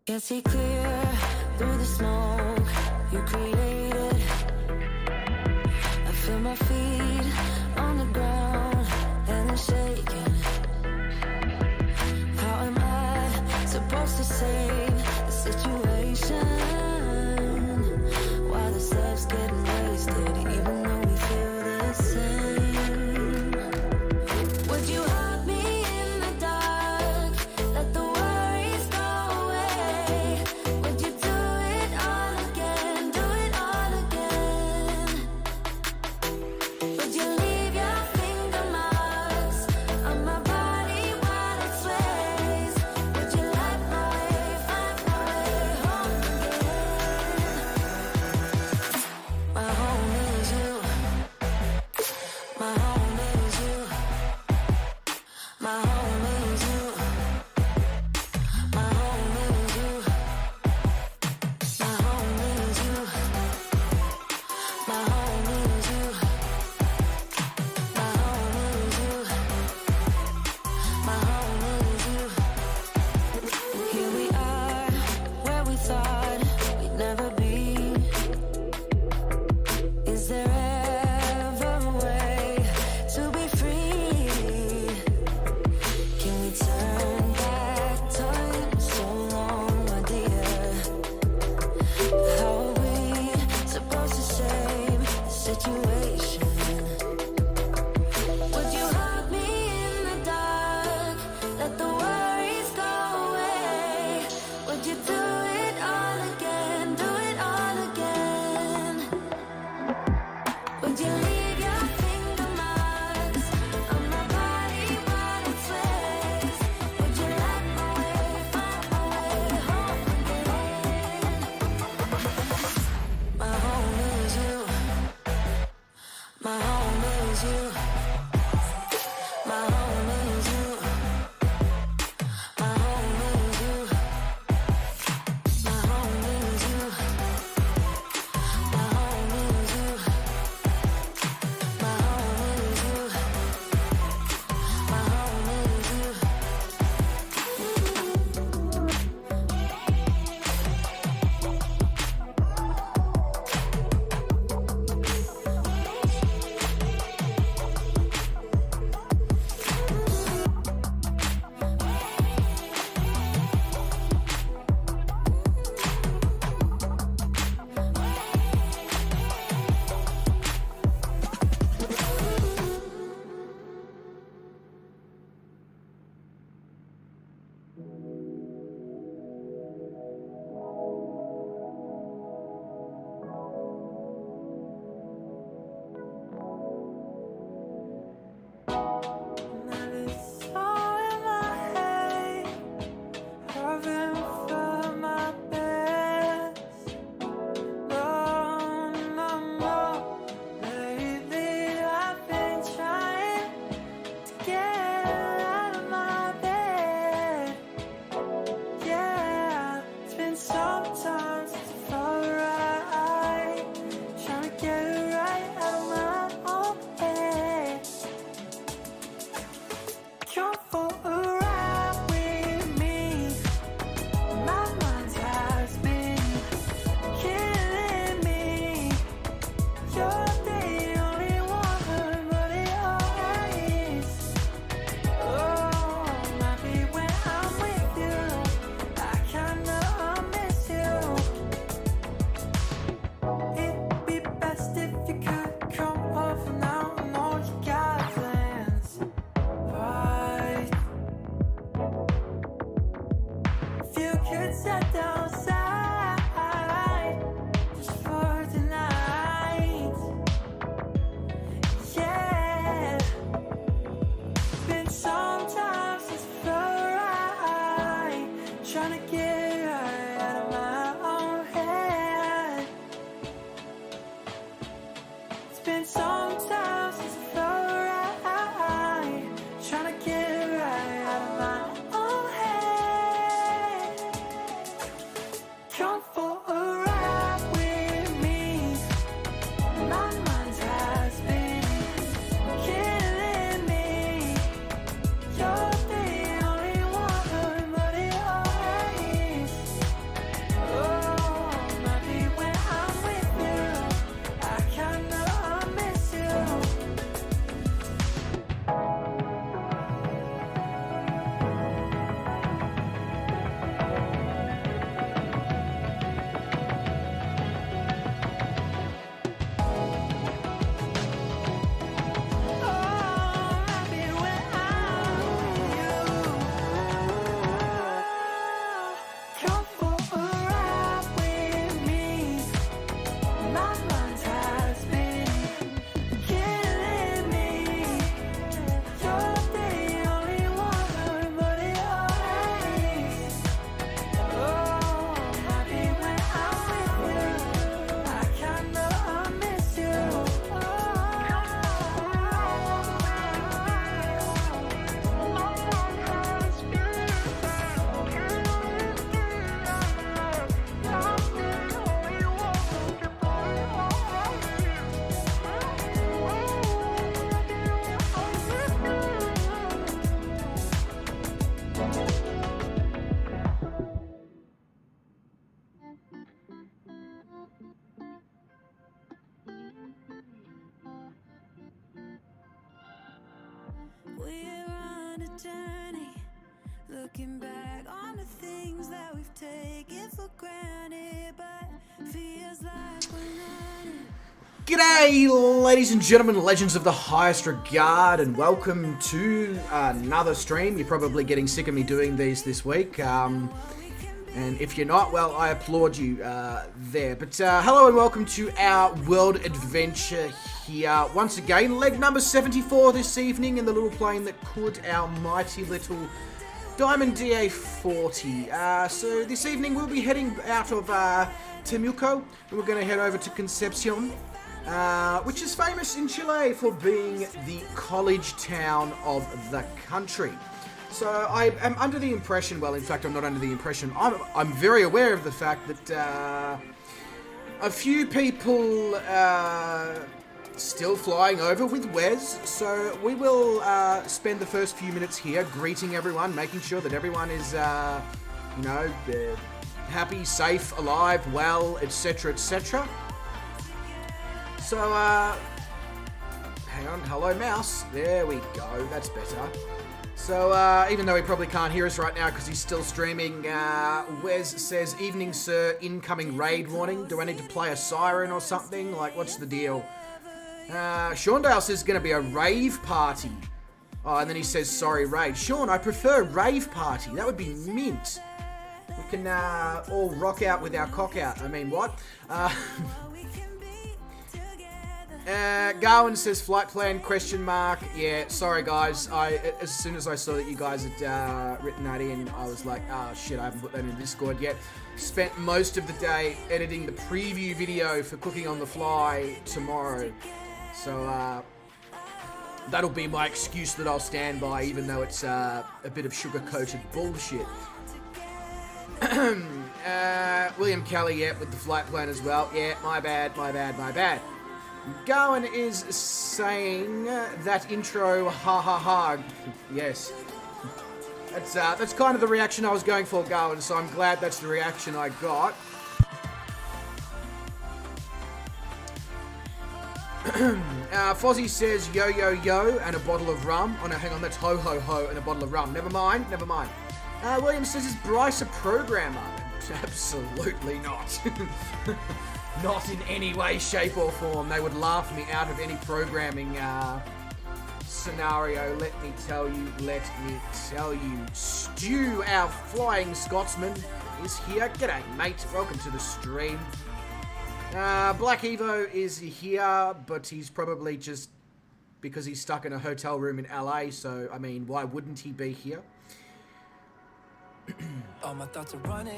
Can't see clear through the smoke you created. I feel my feet on the ground and they're shaking. How am I supposed to save the situation? Why the steps getting wasted even though we feel the same? Would you hug me in the dark? Let the worries go away. Would you do it all again? Do it all again? Would you leave your finger marks on my body while it sways? Would you let my way find my way home again? My home is you. My home is you. My home is you. My home is you. My home is you. My home is you. My home is you. My home is you. Here we are, where we thought we'd never be. Is there ever a way to be free? Can we turn back time so long, my dear? How are we supposed to save the situation? Would you hug me in the dark? Let the worries go away. Would you do it all again? Do it all again? Would you leave your finger marks on my body while it sways? Would you let my way find my way home again? My home is you. month has been killing me. You're the only one, but it always. Oh, I'm happy when I'm with you. I kinda miss you. We're on a journey, looking back on the things that we've taken for granted, but feels like we're running. G'day, ladies and gentlemen, legends of the highest regard, and welcome to another stream. You're probably getting sick of me doing these this week, and if you're not, well, I applaud you there. But hello and welcome to our world adventure here. Once again, leg number 74 this evening in the little plane that could, our mighty little Diamond DA40. So this evening we'll be heading out of Temuco, and we're going to head over to Concepcion, which is famous in Chile for being the college town of the country. So I am under the impression, well, in fact, I'm not under the impression, I'm very aware of the fact that a few people still flying over with Wes, so we will spend the first few minutes here greeting everyone, making sure that everyone is, you know, happy, safe, alive, well, etc., etc. So, hang on, hello mouse, there we go, that's better. So, even though he probably can't hear us right now because he's still streaming, Wes says, "Evening, sir, incoming raid warning. Do I need to play a siren or something? Like, what's the deal?" Shaundale says it's going to be a rave party. Oh, and then he says, "Sorry, raid." Sean, I prefer rave party. That would be mint. We can all rock out with our cock out. I mean, what? Garwin says flight plan ? Yeah, sorry guys. As soon as I saw that you guys had written that in, I was like, oh shit, I haven't put that in Discord yet. Spent most of the day editing the preview video for Cooking on the Fly tomorrow. So that'll be my excuse that I'll stand by, even though it's a bit of sugar-coated bullshit. William Kelly, yeah, with the flight plan as well. Yeah, my bad. Gowan is saying that intro, ha ha ha. Yes. That's kind of the reaction I was going for, Gowan, so I'm glad that's the reaction I got. Fozzie says yo yo yo and a bottle of rum. Oh no, hang on, that's ho ho ho and a bottle of rum. Never mind. William says, is Bryce a programmer? Absolutely not. Not in any way, shape or form. They would laugh me out of any programming scenario. Let me tell you. Stu, our flying Scotsman, is here. G'day, mate. Welcome to the stream. Black Evo is here, but he's probably just because he's stuck in a hotel room in LA, so, I mean, why wouldn't he be here?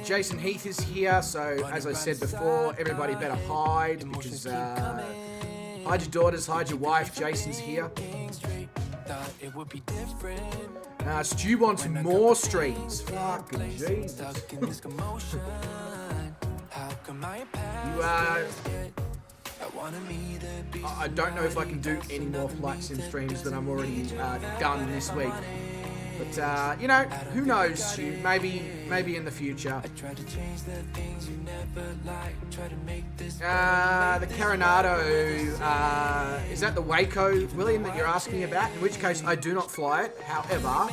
Jason Heath is here, so as I said before, everybody better hide, because hide your daughters, hide your wife. Jason's here. Stu wants more streams. Fucking Jesus. I don't know if I can do any more Flight Sim streams than I'm already done this week. But, you know, who knows? Maybe in the future. The Carinado, is that the Waco, William, that you're asking about? In which case, I do not fly it. However,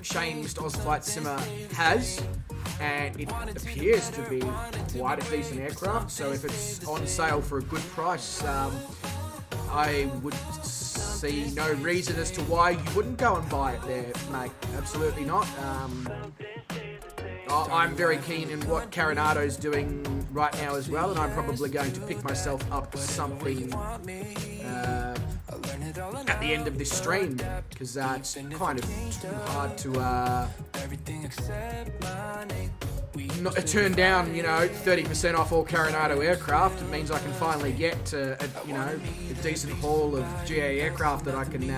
Shane, Mr. Oz Flight Simmer, has. And it appears to be quite a decent aircraft. So if it's on sale for a good price, I would see no reason as to why you wouldn't go and buy it there, mate. Absolutely not. I'm very keen in what Carinado's doing right now as well, and I'm probably going to pick myself up something at the end of this stream, because it's kind of too hard to turn down, 30% off all Carinado aircraft. It means I can finally get a decent haul of GA aircraft that I can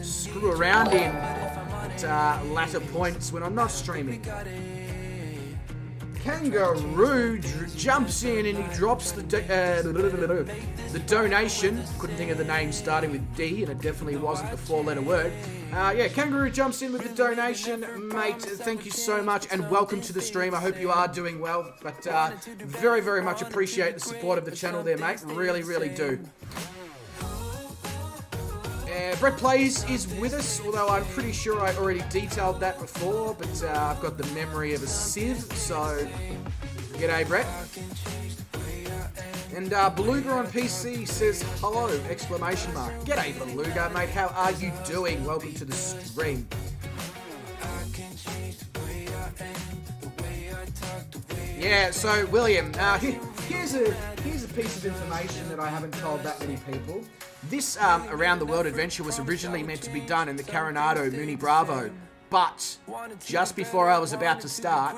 screw around in at latter points when I'm not streaming. Kangaroo jumps in and he drops the donation. Couldn't think of the name starting with D, and it definitely wasn't the 4-letter word. Kangaroo jumps in with the donation. Mate, thank you so much, and welcome to the stream. I hope you are doing well, but very, very much appreciate the support of the channel there, mate. Really, really do. Brett Plays is with us, although I'm pretty sure I already detailed that before, but I've got the memory of a sieve, so g'day, Brett. And Beluga on PC says hello, exclamation mark. G'day, Beluga, mate, how are you doing? Welcome to the stream. Yeah, so William, here's a piece of information that I haven't told that many people. This Around the World adventure was originally meant to be done in the Carinado Muni Bravo, but just before I was about to start,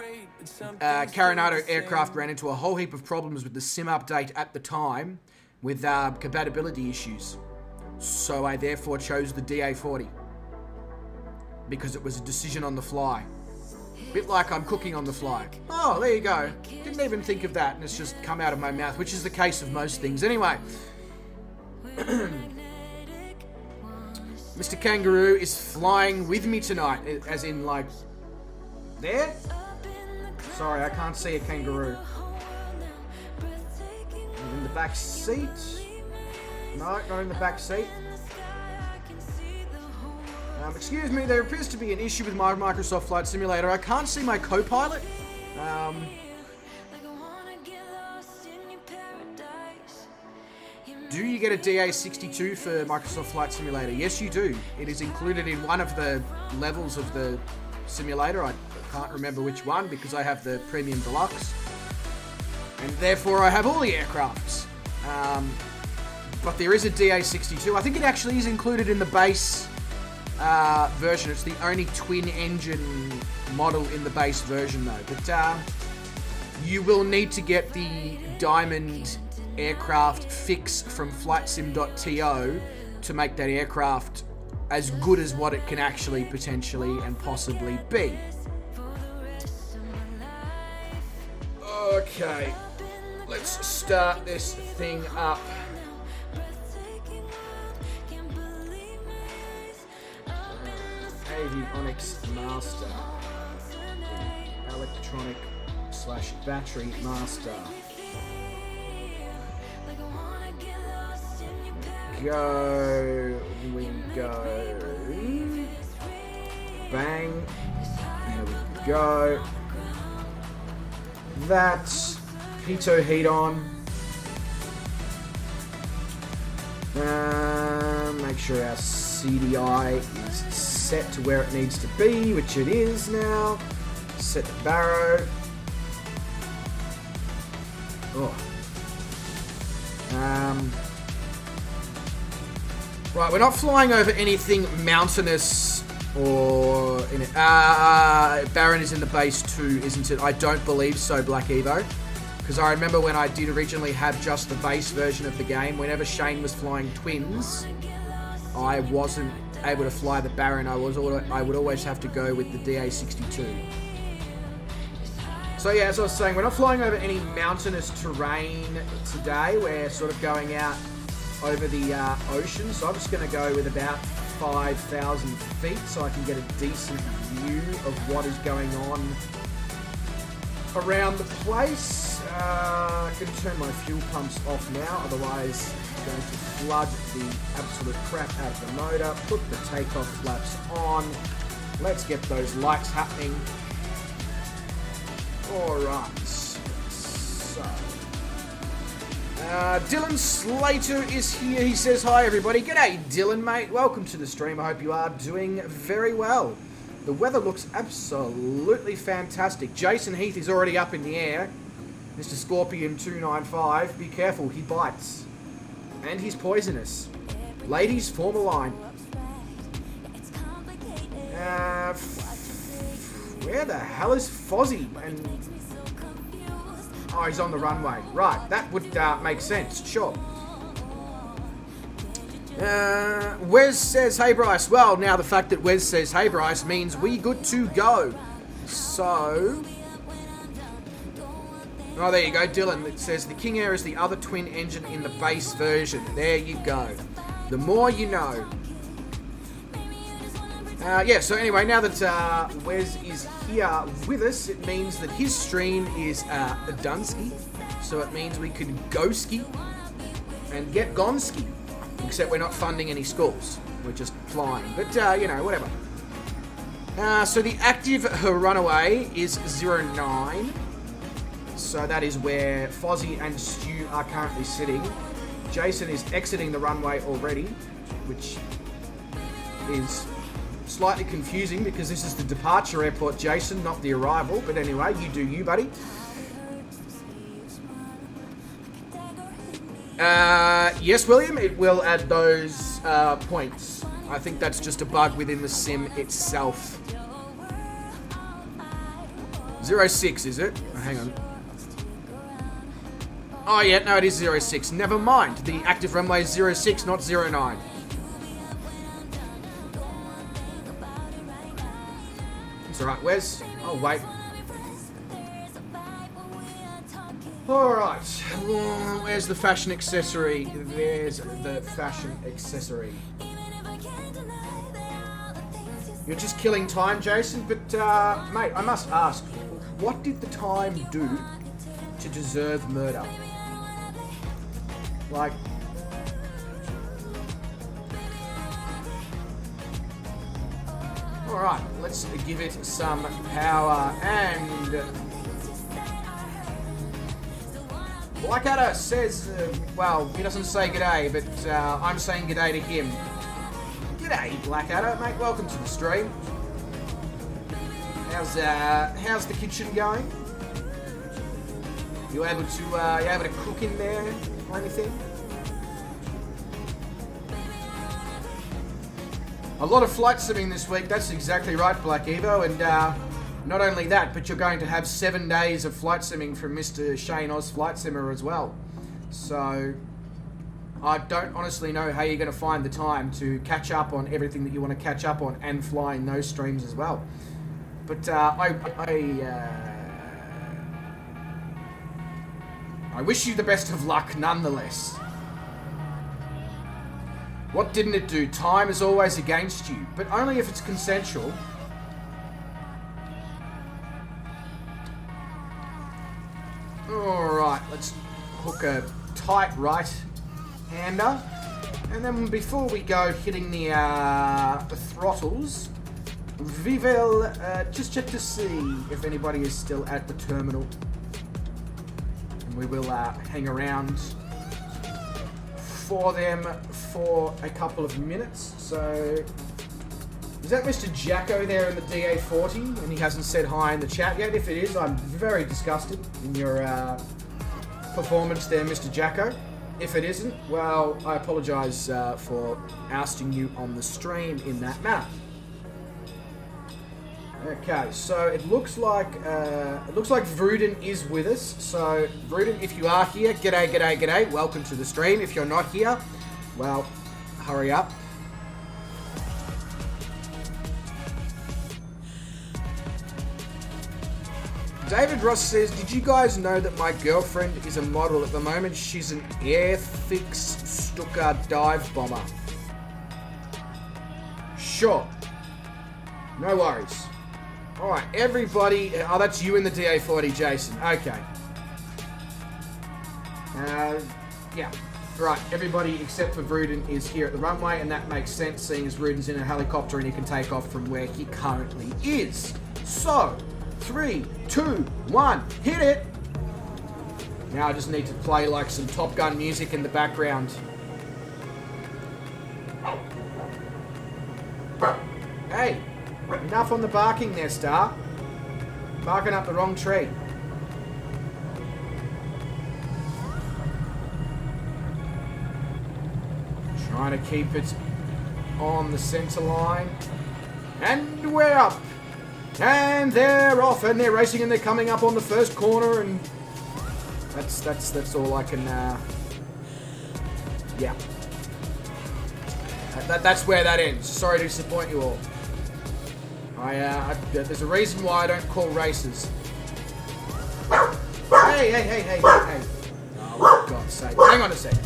Carinado aircraft ran into a whole heap of problems with the SIM update at the time with compatibility issues. So I therefore chose the DA40 because it was a decision on the fly. Bit like I'm cooking on the fly. Oh, there you go. Didn't even think of that, and it's just come out of my mouth, which is the case of most things. Anyway, Mr. Kangaroo is flying with me tonight, as in, like, there? Sorry, I can't see a kangaroo. In the back seat? No, not in the back seat. Excuse me, there appears to be an issue with my Microsoft Flight Simulator. I can't see my co-pilot. Do you get a DA62 for Microsoft Flight Simulator? Yes, you do. It is included in one of the levels of the simulator. I can't remember which one because I have the Premium Deluxe. And therefore I have all the aircrafts. But there is a DA62. I think it actually is included in the base version. It's the only twin engine model in the base version though. But you will need to get the Diamond aircraft fix from flightsim.to to make that aircraft as good as what it can actually potentially and possibly be. Okay, let's start this thing up. Avionics Master, electronic/battery master. Go, we go, bang, there we go. That's pitot heat on. Make sure our CDI is set to where it needs to be, which it is now. Set the barrow. Oh. Right, we're not flying over anything mountainous or... Baron is in the base too, isn't it? I don't believe so, Black Evo. Because I remember when I did originally have just the base version of the game, whenever Shane was flying twins, I wasn't able to fly the Baron. I would always have to go with the DA62. So yeah, as I was saying, we're not flying over any mountainous terrain today. We're sort of going out over the ocean, so I'm just going to go with about 5,000 feet so I can get a decent view of what is going on around the place. I can turn my fuel pumps off now, otherwise I'm going to flood the absolute crap out of the motor. Put the takeoff flaps on. Let's get those lights happening. Alright, so Dylan Slater is here. He says, hi everybody. G'day Dylan, mate. Welcome to the stream. I hope you are doing very well. The weather looks absolutely fantastic. Jason Heath is already up in the air. Mr. Scorpion 295, be careful, he bites. And he's poisonous. Ladies, form a line. Where the hell is Fozzie? And oh, he's on the runway. Right, that would make sense, sure. Wes says, hey Bryce. Well, now the fact that Wes says, hey Bryce, means we good to go. So... oh, there you go, Dylan. It says, the King Air is the other twin engine in the base version. There you go. The more you know. Yeah, so anyway, now that Wes is here with us, it means that his stream is a Dunsky. So it means we can go ski and get gone ski. Except we're not funding any schools. We're just flying. But, you know, whatever. So the active runaway is 09. So that is where Fozzie and Stu are currently sitting. Jason is exiting the runway already, which is slightly confusing because this is the departure airport, Jason, not the arrival. But anyway, you do you, buddy. Yes, William, it will add those points. I think that's just a bug within the sim itself. 06, is it? Oh, hang on. Oh, yeah, no, it is 06. Never mind. The active runway is 06, not 09. It's alright, Wes. Oh, wait. Alright. Where's the fashion accessory? There's the fashion accessory. You're just killing time, Jason, but, mate, I must ask, what did the time do to deserve murder? Like... alright, let's give it some power and... Blackadder says, well, he doesn't say g'day, but I'm saying g'day to him. G'day, Blackadder, mate, welcome to the stream. How's the kitchen going? You able to cook in there or anything? A lot of flight simming this week, that's exactly right, Black Evo, and not only that, but you're going to have 7 days of flight simming from Mr. Shane Oz Flight Simmer as well. So, I don't honestly know how you're going to find the time to catch up on everything that you want to catch up on and fly in those streams as well. But I wish you the best of luck nonetheless. What didn't it do? Time is always against you, but only if it's consensual. Alright, let's hook a tight right-hander. And then before we go hitting the throttles, we will just check to see if anybody is still at the terminal. And we will hang around for them for a couple of minutes. So, is that Mr. Jacko there in the DA40? And he hasn't said hi in the chat yet. If it is, I'm very disgusted in your performance there, Mr. Jacko. If it isn't, well, I apologise for ousting you on the stream in that manner. Okay, so it looks like Vruden is with us. So Vruden, if you are here, g'day, g'day, g'day. Welcome to the stream. If you're not here, well, hurry up. David Ross says, did you guys know that my girlfriend is a model at the moment? She's an Airfix Stuka dive bomber. Sure. No worries. Alright, everybody... oh, that's you in the DA40, Jason. Okay. Yeah. Right, everybody except for Vruden is here at the runway, and that makes sense, seeing as Vruden's in a helicopter and he can take off from where he currently is. So... 3, 2, 1, hit it! Now I just need to play like some Top Gun music in the background. Hey, Enough on the barking there, Star. Barking up the wrong tree. Trying to keep it on the centre line. And we're up. And they're off. And they're racing and they're coming up on the first corner. And that's all I can... yeah. That's where that ends. Sorry to disappoint you all. There's a reason why I don't call races. Hey. Oh, for God's sake. Hang on a second.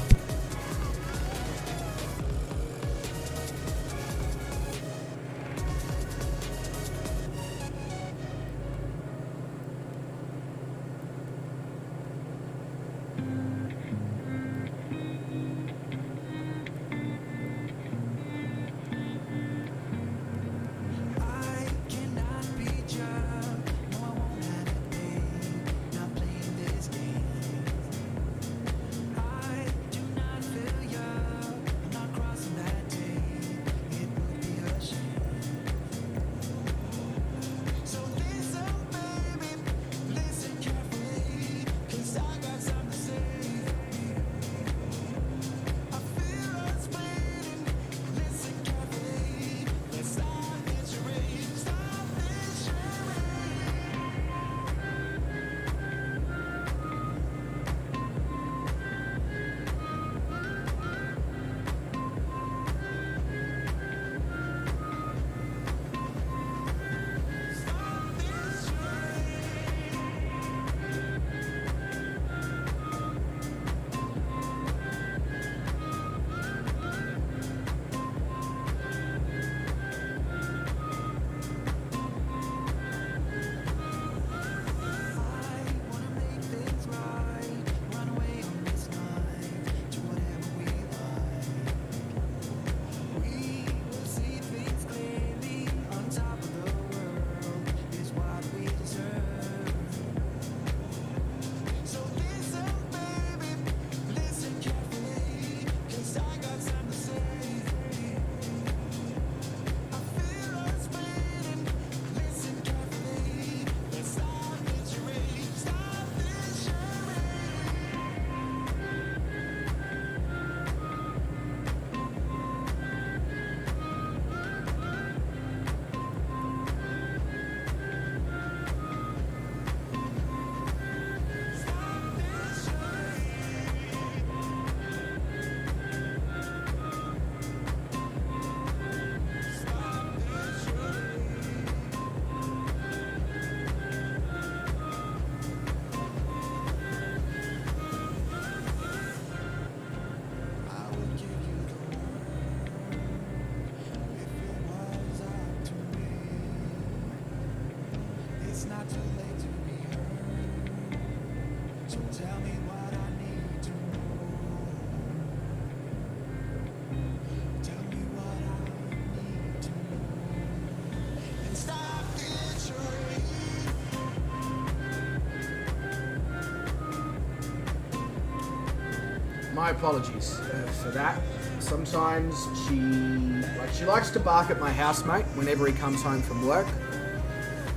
My apologies for that. Sometimes she likes to bark at my housemate whenever he comes home from work,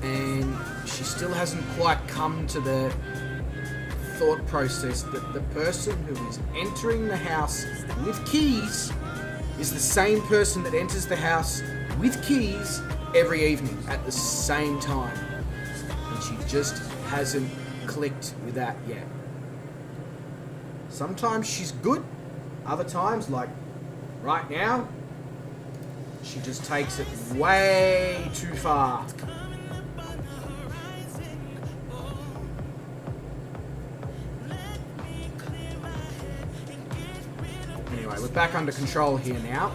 and she still hasn't quite come to the thought process that the person who is entering the house with keys is the same person that enters the house with keys every evening at the same time. And she just hasn't clicked with that yet. Sometimes she's good, other times, like right now, she just takes it way too far. Anyway, we're back under control here now.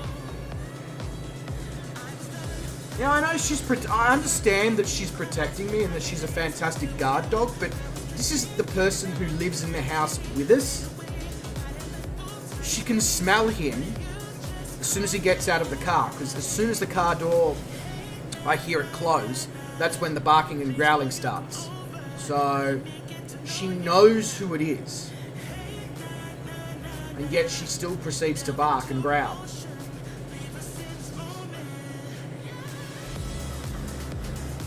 Yeah, I know I understand that she's protecting me and that she's a fantastic guard dog, but this is the person who lives in the house with us. She can smell him as soon as he gets out of the car, because as soon as the car door, I hear it close, that's when the barking and growling starts. So she knows who it is, and yet she still proceeds to bark and growl.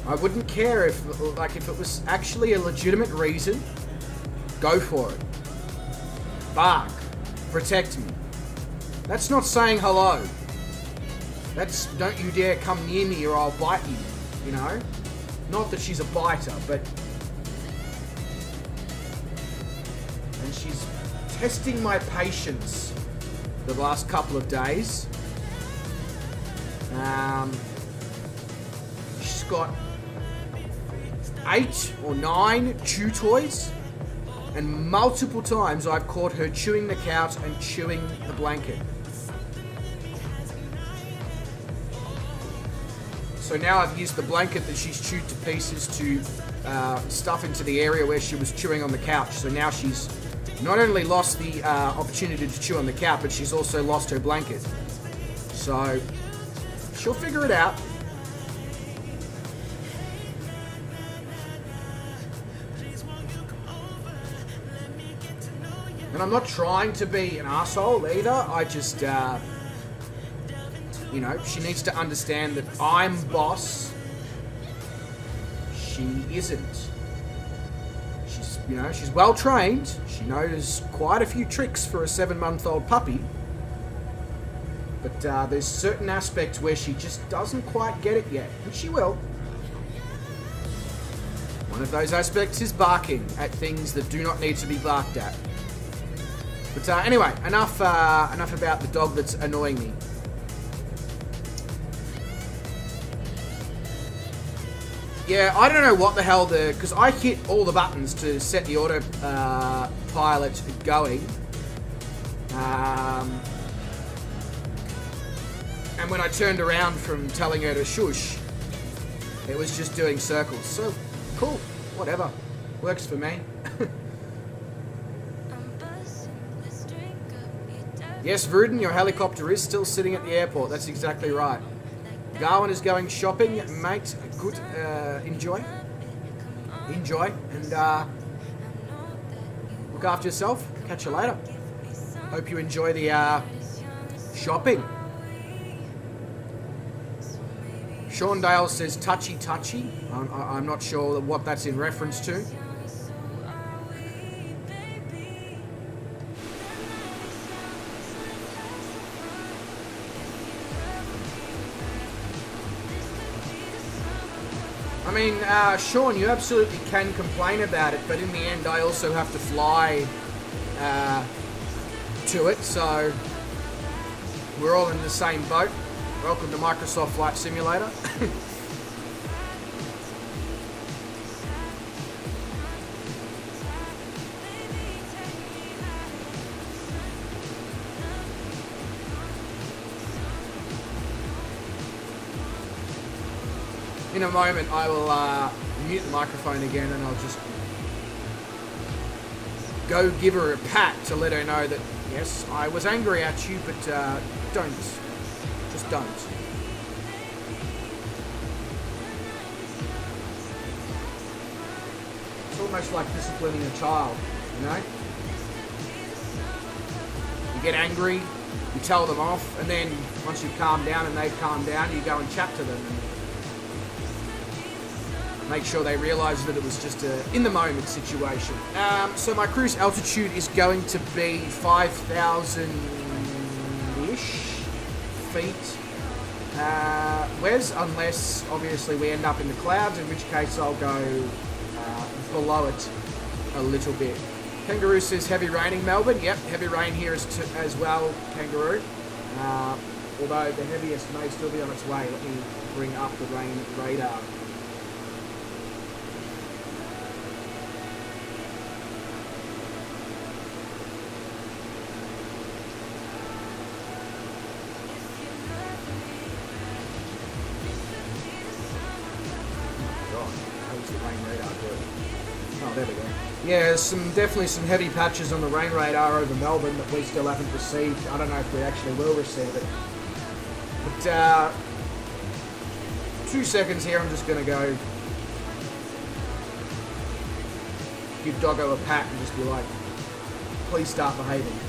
I wouldn't care if it was actually a legitimate reason. Go for it. Bark. Protect me. That's not saying hello. That's don't you dare come near me or I'll bite you, you know? Not that she's a biter, but... And she's testing my patience the last couple of days. She's got 8 or 9 chew toys, and multiple times I've caught her chewing the couch and chewing the blanket. So now I've used the blanket that she's chewed to pieces to stuff into the area where she was chewing on the couch. So now she's not only lost the opportunity to chew on the couch, but she's also lost her blanket. So she'll figure it out. And I'm not trying to be an asshole either. I just, you know, she needs to understand that I'm boss. She isn't. She's, you know, she's well trained. She knows quite a few tricks for a 7-month-old puppy. But there's certain aspects where she just doesn't quite get it yet. And she will. One of those aspects is barking at things that do not need to be barked at. But anyway, enough about the dog that's annoying me. Yeah, I don't know what the hell because I hit all the buttons to set the autopilot going. And when I turned around from telling her to shush, it was just doing circles. So, cool, whatever. Works for me. Yes, Vruden, your helicopter is still sitting at the airport. That's exactly right. Garwin is going shopping, mate. Good. Enjoy. Enjoy. And look after yourself. Catch you later. Hope you enjoy the shopping. Sean Dale says touchy touchy. I'm not sure what that's in reference to. I mean, Sean, you absolutely can complain about it, but in the end, I also have to fly to it, so we're all in the same boat. Welcome to Microsoft Flight Simulator. In a moment, I will mute the microphone again and I'll just go give her a pat to let her know that, yes, I was angry at you, but don't. Just don't. It's almost like disciplining a child, you know? You get angry, you tell them off, and then once you've calmed down and they've calmed down, you go and chat to them. Make sure they realise that it was just a in-the-moment situation. So my cruise altitude is going to be 5,000-ish feet. Wes, unless obviously we end up in the clouds, in which case I'll go below it a little bit. Kangaroo says heavy raining Melbourne. Yep, heavy rain here as well, Kangaroo. Although the heaviest may still be on its way. Let me bring up the rain radar. Oh, there we go. Yeah, there's definitely some heavy patches on the rain radar over Melbourne that we still haven't received. I don't know if we actually will receive it. But 2 seconds here, I'm just going to go give Doggo a pat and just be like, please start behaving.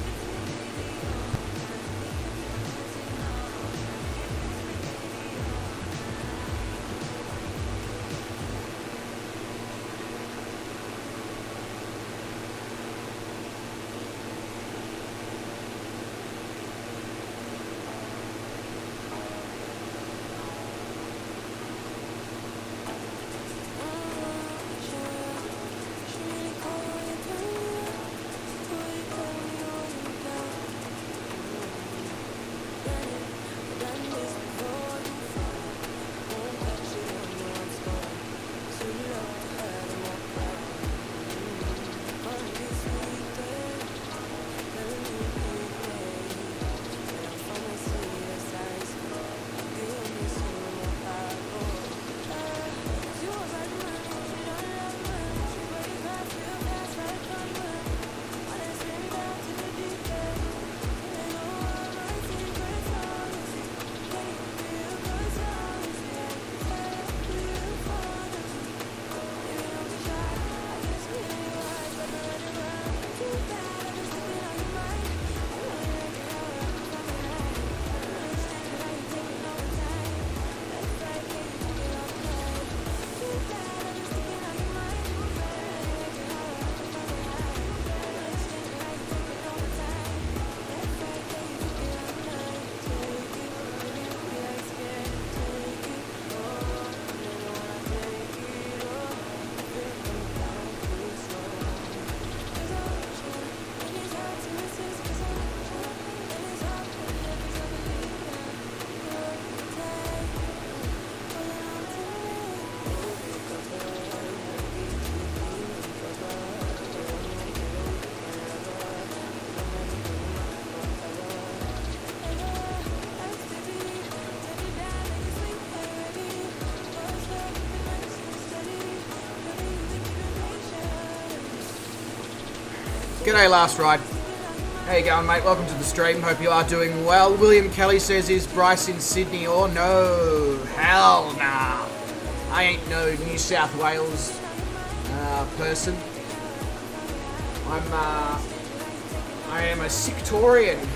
G'day, Last Ride. How you going, mate? Welcome to the stream. Hope you are doing well. William Kelly says, is Bryce in Sydney or no? Hell nah. I ain't no New South Wales person. I am a Victorian.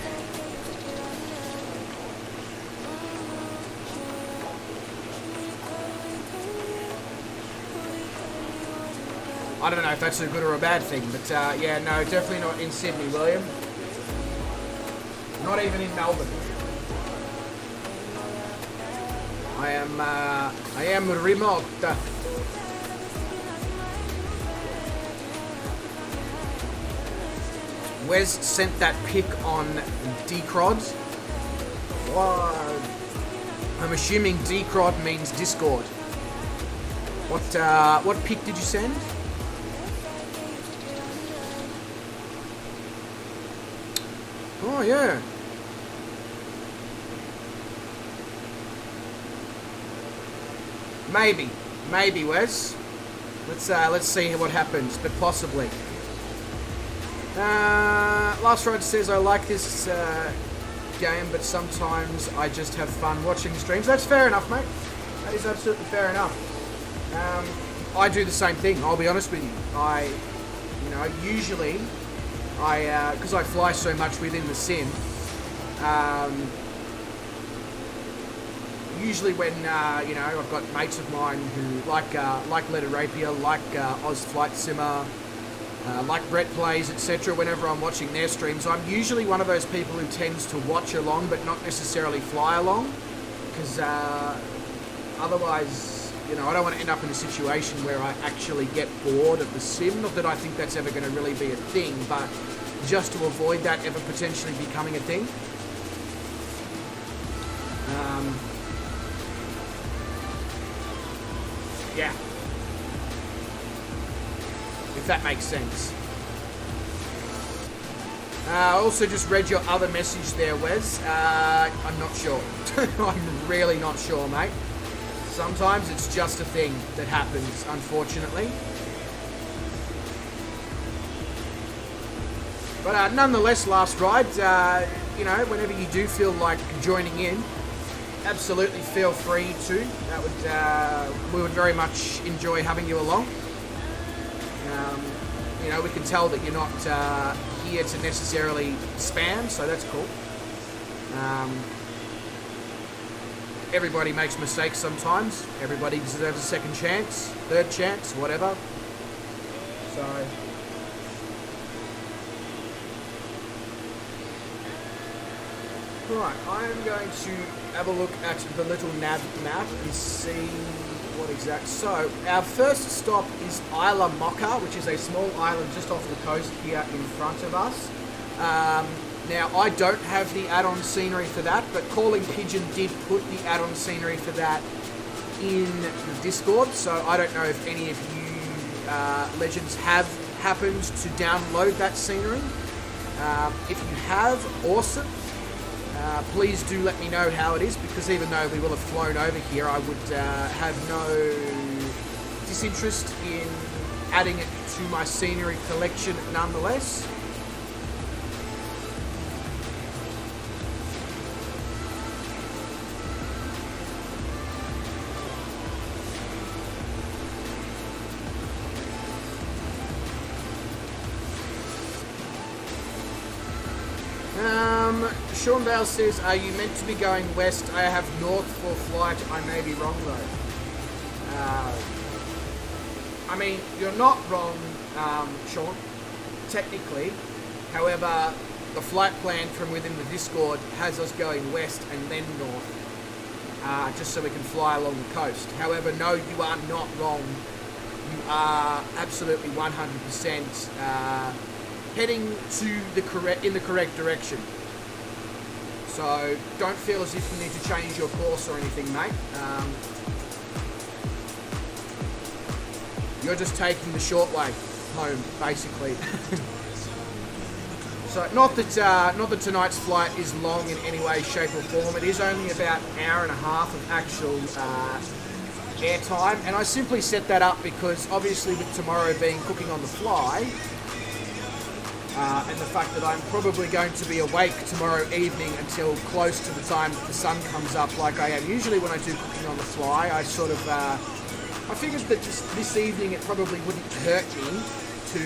I don't know if that's a good or a bad thing, but yeah, no, definitely not in Sydney, William. Not even in Melbourne. I am remote. Wes sent that pic on Decrod. I'm assuming Decrod means Discord. What pic did you send? Oh yeah. Maybe Wes. Let's see what happens, but possibly. Last Ride says, I like this game, but sometimes I just have fun watching streams. That's fair enough, mate. That is absolutely fair enough. I do the same thing, I'll be honest with you. Usually, because I fly so much within the sim, usually when, I've got mates of mine who like Letter Rapier, like Oz Flight Simmer, like Brett Plays, etc. Whenever I'm watching their streams, I'm usually one of those people who tends to watch along but not necessarily fly along, because otherwise, I don't want to end up in a situation where I actually get bored of the sim. Not that I think that's ever going to really be a thing, but just to avoid that ever potentially becoming a thing. Yeah. If that makes sense. I also just read your other message there, Wes. I'm not sure. I'm really not sure, mate. Sometimes it's just a thing that happens, unfortunately. But nonetheless, Last Ride, whenever you do feel like joining in, absolutely feel free to. We would very much enjoy having you along. We can tell that you're not here to necessarily spam, so that's cool. Everybody makes mistakes sometimes. Everybody deserves a second chance, third chance, whatever. So, right, I'm going to have a look at the little nav map and see what exact. So, our first stop is Isla Mocha, which is a small island just off the coast here in front of us. Now, I don't have the add-on scenery for that, but Calling Pigeon did put the add-on scenery for that in the Discord, so I don't know if any of you legends have happened to download that scenery. If you have, awesome. Please do let me know how it is, because even though we will have flown over here, I would have no disinterest in adding it to my scenery collection nonetheless. Sean Bale says, are you meant to be going west? I have north for flight. I may be wrong though. You're not wrong, Sean, technically. However, the flight plan from within the Discord has us going west and then north, just so we can fly along the coast. However, no, you are not wrong. You are absolutely 100% heading in the correct direction. So don't feel as if you need to change your course or anything, mate. You're just taking the short way home, basically. So not that tonight's flight is long in any way, shape or form. It is only about an hour and a half of actual air time, and I simply set that up because obviously with tomorrow being cooking on the fly, and the fact that I'm probably going to be awake tomorrow evening until close to the time that the sun comes up like I am. Usually when I do cooking on the fly, I sort of, I figured that this evening it probably wouldn't hurt me to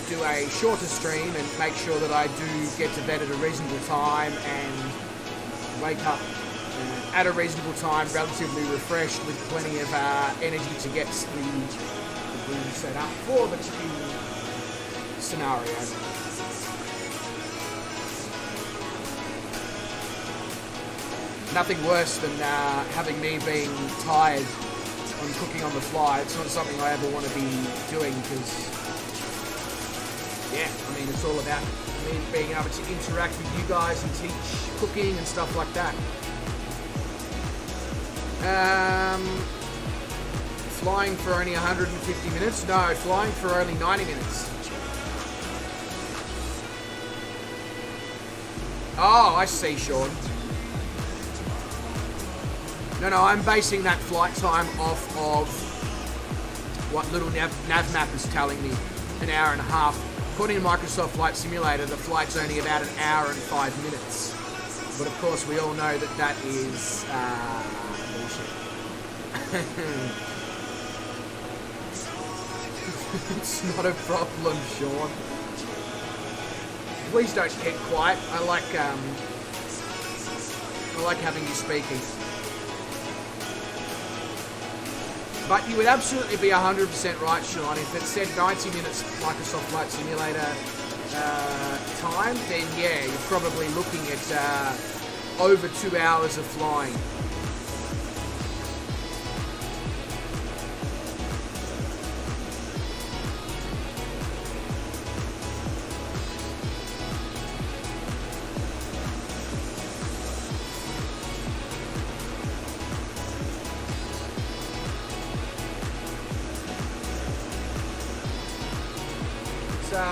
do a shorter stream and make sure that I do get to bed at a reasonable time and wake up at a reasonable time, relatively refreshed with plenty of energy to get the room set up for the chicken scenario. Nothing worse than having me being tired on cooking on the fly. It's not something I ever want to be doing because, yeah, I mean, it's all about me being able to interact with you guys and teach cooking and stuff like that. Flying for only 150 minutes? No, flying for only 90 minutes. Oh, I see, Sean. No, I'm basing that flight time off of what little nav map is telling me, an hour and a half. According to Microsoft Flight Simulator, the flight's only about an hour and 5 minutes. But of course, we all know that that is bullshit. It's not a problem, Sean. Please don't get quiet. I like having you speaking. But you would absolutely be 100% right, Sean. If it said 90 minutes Microsoft Flight Simulator time, then yeah, you're probably looking at over 2 hours of flying.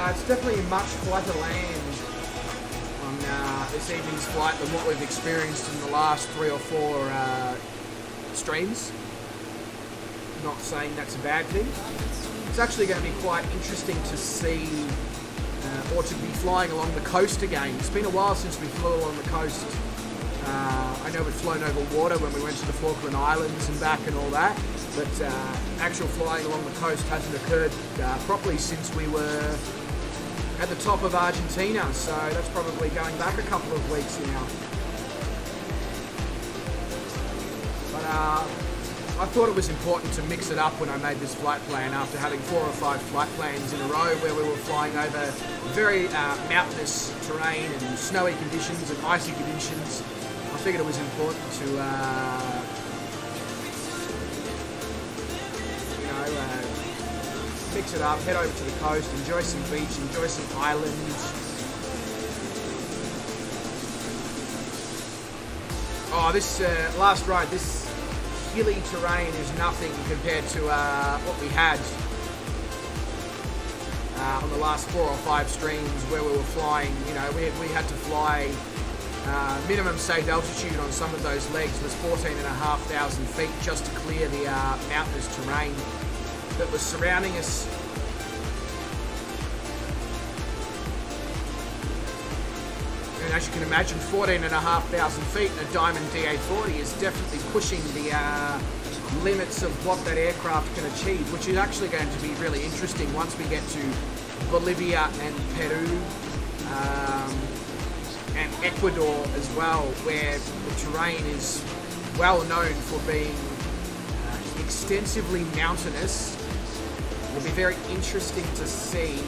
It's definitely much flatter land on this evening's flight than what we've experienced in the last 3 or 4 streams. Not saying that's a bad thing. It's actually going to be quite interesting to see or to be flying along the coast again. It's been a while since we flew along the coast. I know we've flown over water when we went to the Falkland Islands and back and all that, but actual flying along the coast hasn't occurred properly since we were at the top of Argentina, so that's probably going back a couple of weeks now. But I thought it was important to mix it up when I made this flight plan after having 4 or 5 flight plans in a row where we were flying over very mountainous terrain and snowy conditions and icy conditions. I figured it was important to mix it up, head over to the coast, enjoy some beach, enjoy some islands. Oh, this last ride, this hilly terrain is nothing compared to what we had on the last 4 or 5 streams where we were flying. You know, we had to fly minimum safe altitude on some of those legs was 14,500 feet just to clear the mountainous terrain that was surrounding us. And as you can imagine, 14,500 feet in a Diamond DA40 is definitely pushing the limits of what that aircraft can achieve, which is actually going to be really interesting once we get to Bolivia and Peru and Ecuador as well, where the terrain is well known for being extensively mountainous. It'll be very interesting to see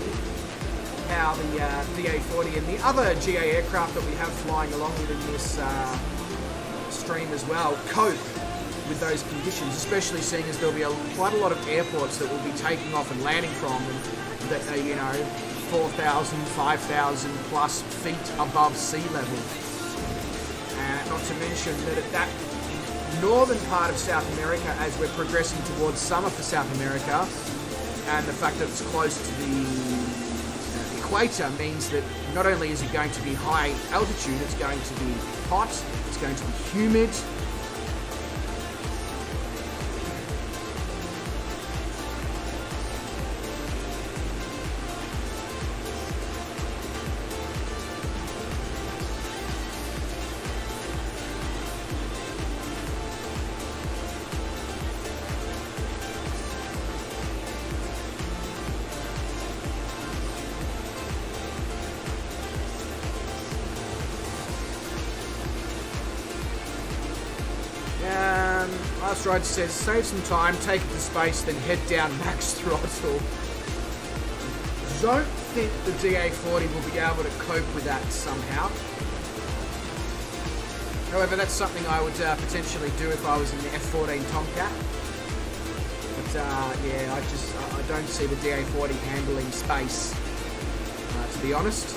how the DA40 and the other GA aircraft that we have flying along within this stream as well cope with those conditions, especially seeing as there'll be quite a lot of airports that we'll be taking off and landing from, and that are, you know, 4,000, 5,000 plus feet above sea level. Not to mention that at that northern part of South America, as we're progressing towards summer for South America, and the fact that it's close to the equator means that not only is it going to be high altitude, it's going to be hot, it's going to be humid. Last Ride says, save some time, take it to space, then head down max throttle. Don't think the DA40 will be able to cope with that somehow. However, that's something I would potentially do if I was in the F14 Tomcat. But yeah, I don't see the DA40 handling space, to be honest.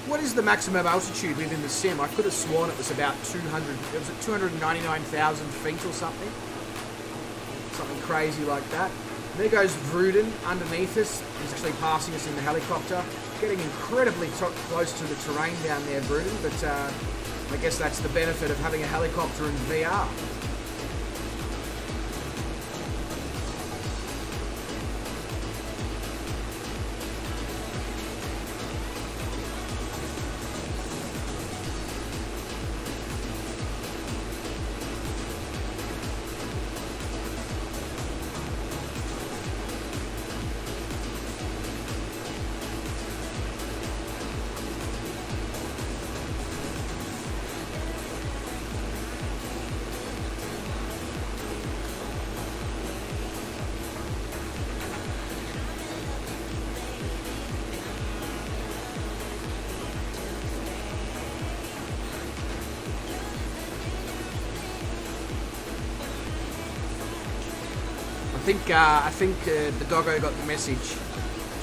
What is the maximum altitude within the sim? I could have sworn it was about 299,000 feet or something. Something crazy like that. There goes Vruden underneath us. He's actually passing us in the helicopter. Getting incredibly close to the terrain down there, Vruden, but I guess that's the benefit of having a helicopter in VR. I think the doggo got the message.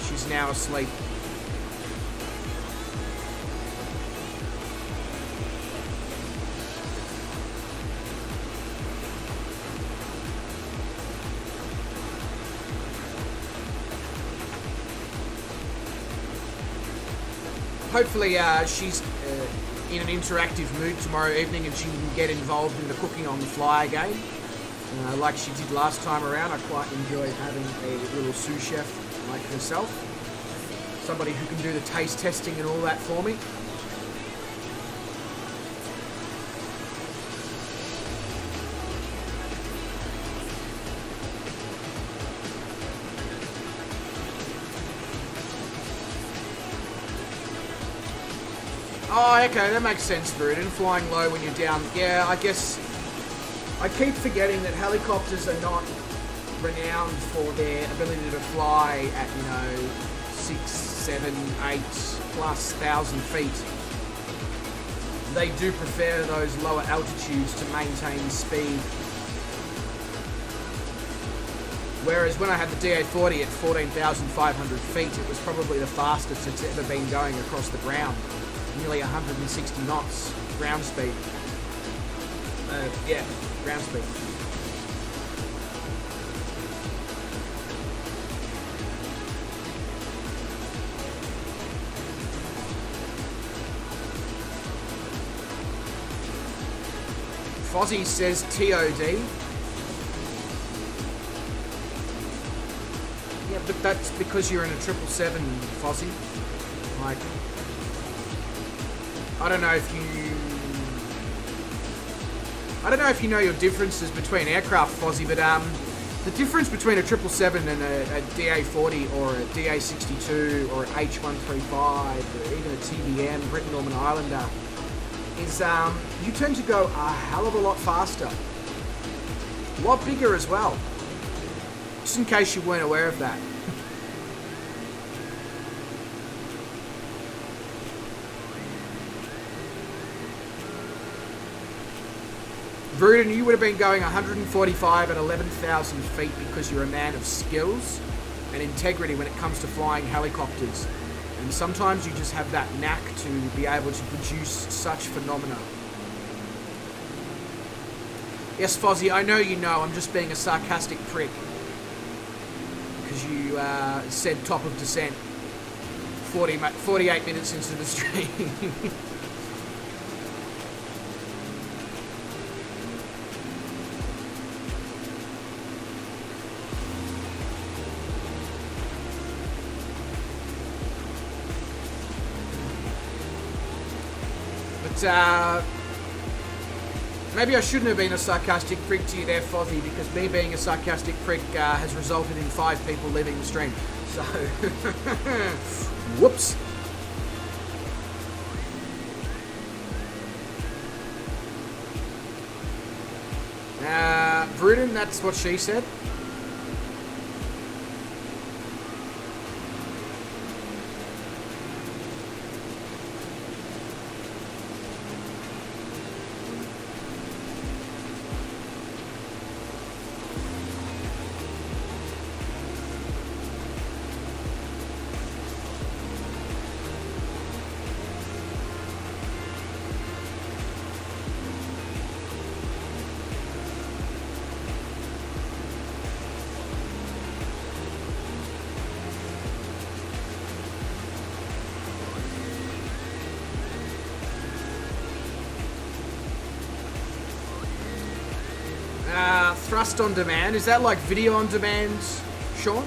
She's now asleep. Hopefully she's in an interactive mood tomorrow evening and she can get involved in the cooking on the fly game. Like she did last time around. I quite enjoy having a little sous chef like herself. Somebody who can do the taste testing and all that for me. Oh, okay, that makes sense, Bruden. Flying low when you're down. Yeah, I guess I keep forgetting that helicopters are not renowned for their ability to fly at, 6, 7, 8 plus thousand feet. They do prefer those lower altitudes to maintain speed. Whereas when I had the DA40 at 14,500 feet, it was probably the fastest it's ever been going across the ground. Nearly 160 knots ground speed. Yeah, ground speed. Fozzie says TOD. Yeah, but that's because you're in a 777, Fozzie. Like, I don't know if you know your differences between aircraft, Fozzie, but the difference between a 777 and a DA40 or a DA62 or an H135 or even a TBM, Britain Norman Islander, is you tend to go a hell of a lot faster. A lot bigger as well. Just in case you weren't aware of that. Vruden, you would have been going 145 at 11,000 feet because you're a man of skills and integrity when it comes to flying helicopters. And sometimes you just have that knack to be able to produce such phenomena. Yes, Fozzie, I know you know, I'm just being a sarcastic prick. Because you said top of descent 48 minutes into the stream. Maybe I shouldn't have been a sarcastic prick to you there, Fozzie, because me being a sarcastic prick has resulted in 5 people leaving the stream. So, whoops. prudent, that's what she said. Thrust on demand, is that like video on demand, Sean?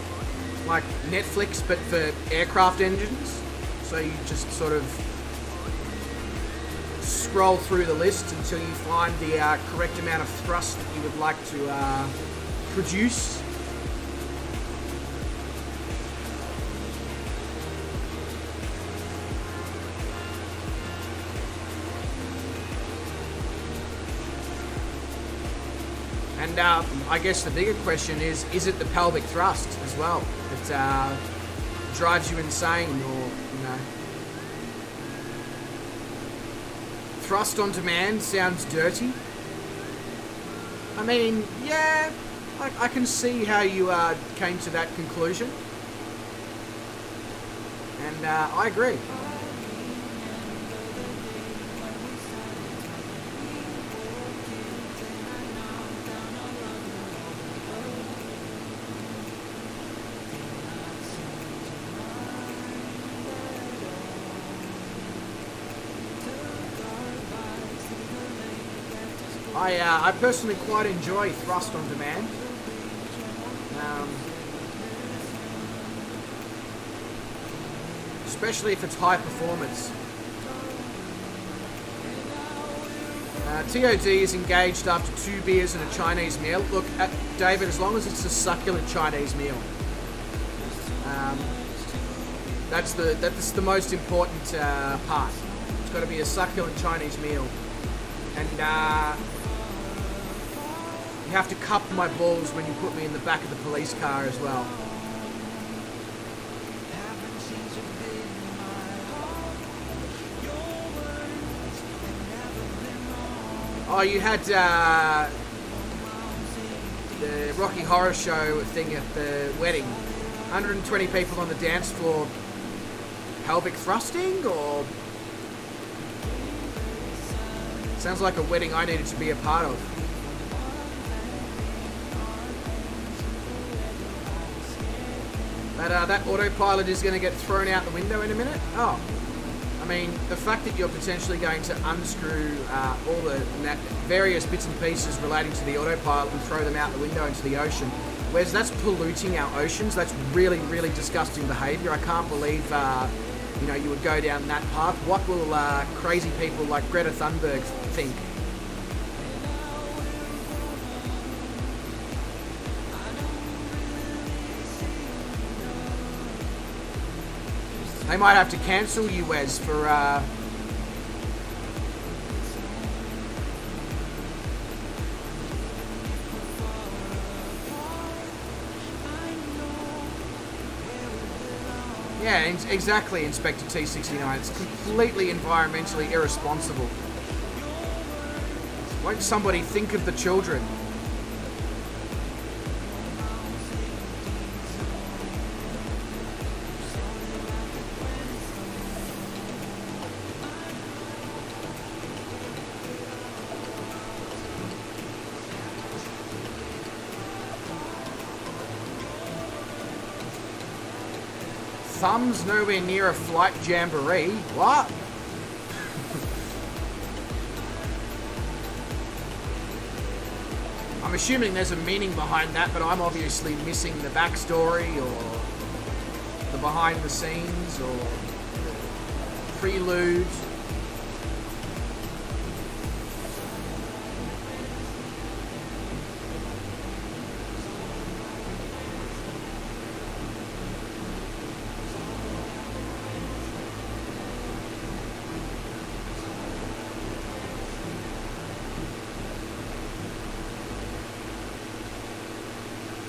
Like Netflix but for aircraft engines? So you just sort of scroll through the list until you find the correct amount of thrust that you would like to produce. And I guess the bigger question is it the pelvic thrust as well that drives you insane, or, you know? Thrust on demand sounds dirty. I mean, yeah, I can see how you came to that conclusion. And I agree. I personally quite enjoy thrust on demand. Especially if it's high performance. TOD is engaged after 2 beers and a Chinese meal. Look, David, as long as it's a succulent Chinese meal. That's the most important part. It's got to be a succulent Chinese meal. And you have to cup my balls when you put me in the back of the police car as well. Oh, you had the Rocky Horror Show thing at the wedding. 120 people on the dance floor. Pelvic thrusting, or... Sounds like a wedding I needed to be a part of. But that autopilot is going to get thrown out the window in a minute. Oh, I mean, the fact that you're potentially going to unscrew all the various bits and pieces relating to the autopilot and throw them out the window into the ocean, whereas that's polluting our oceans. That's really, really disgusting behaviour. I can't believe you know, you would go down that path. What will crazy people like Greta Thunberg think? They might have to cancel you, Wes, for yeah, exactly, Inspector T69. It's completely environmentally irresponsible. Won't somebody think of the children? Thumbs nowhere near a flight jamboree. What? I'm assuming there's a meaning behind that, but I'm obviously missing the backstory or the behind the scenes or the prelude.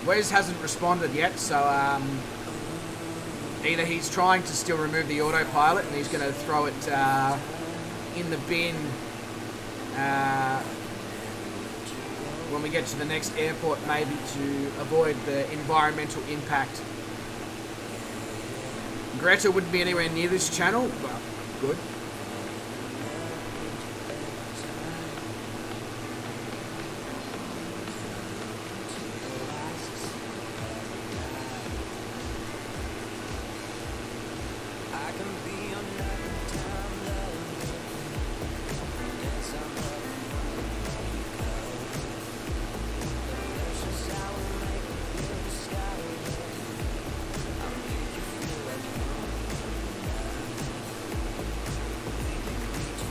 Wes hasn't responded yet, so either he's trying to still remove the autopilot and he's going to throw it in the bin when we get to the next airport, maybe to avoid the environmental impact. Greta wouldn't be anywhere near this channel. Well, good.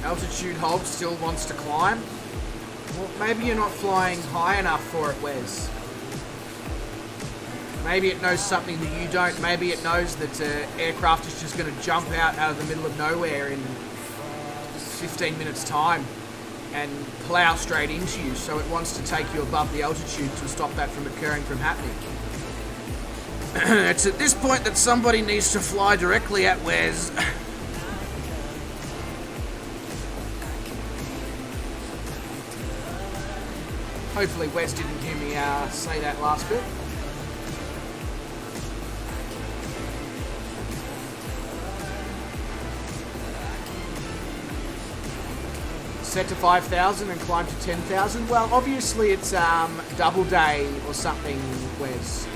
Altitude hold still wants to climb. Well, maybe you're not flying high enough for it, Wes. Maybe it knows something that you don't. Maybe it knows that aircraft is just going to jump out of the middle of nowhere in 15 minutes time and plow straight into you, so it wants to take you above the altitude to stop that from occurring from happening. It's at this point that somebody needs to fly directly at Wes. Hopefully Wes didn't hear me say that last bit. Set to 5,000 and climb to 10,000. Well, obviously it's double day or something, Wes.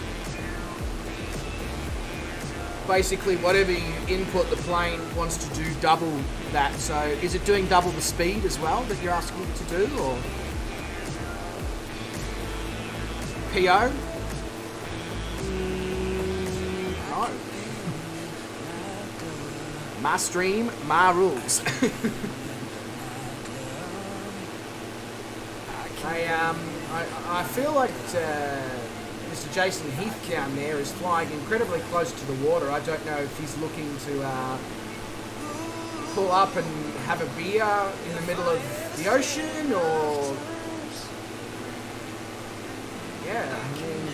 Basically, whatever you input, the plane wants to do double that. So is it doing double the speed as well that you're asking it to do, or? PO? No. My stream, my rules. I feel like Mr. Jason Heath down there is flying incredibly close to the water. I don't know if he's looking to pull up and have a beer in the middle of the ocean, or... Yeah, I mean,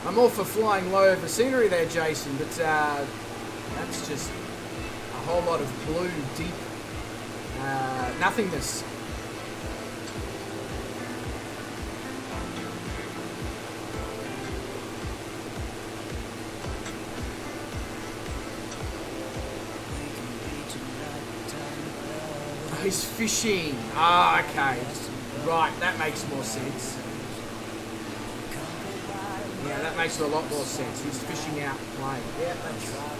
I'm all for flying low over scenery there, Jason, but that's just a whole lot of blue, deep nothingness. Oh, he's fishing. Ah, okay. Right, that makes more sense. Yeah, that makes a lot more sense. He's fishing out plane. Yeah, that's right.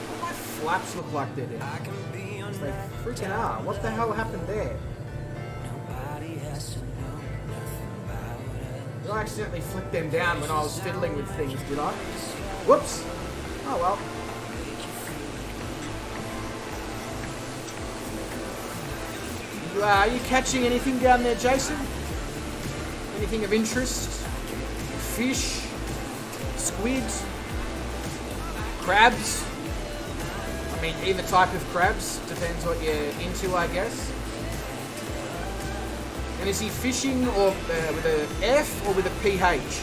What my flaps look like they're there? They freaking are. What the hell happened there? Did I accidentally flick them down when I was fiddling with things, did I? Whoops. Oh well. Are you catching anything down there, Jason? Anything of interest? Fish? Squid? Crabs? I mean, either type of crabs. Depends what you're into, I guess. And is he fishing or with an F or with a PH?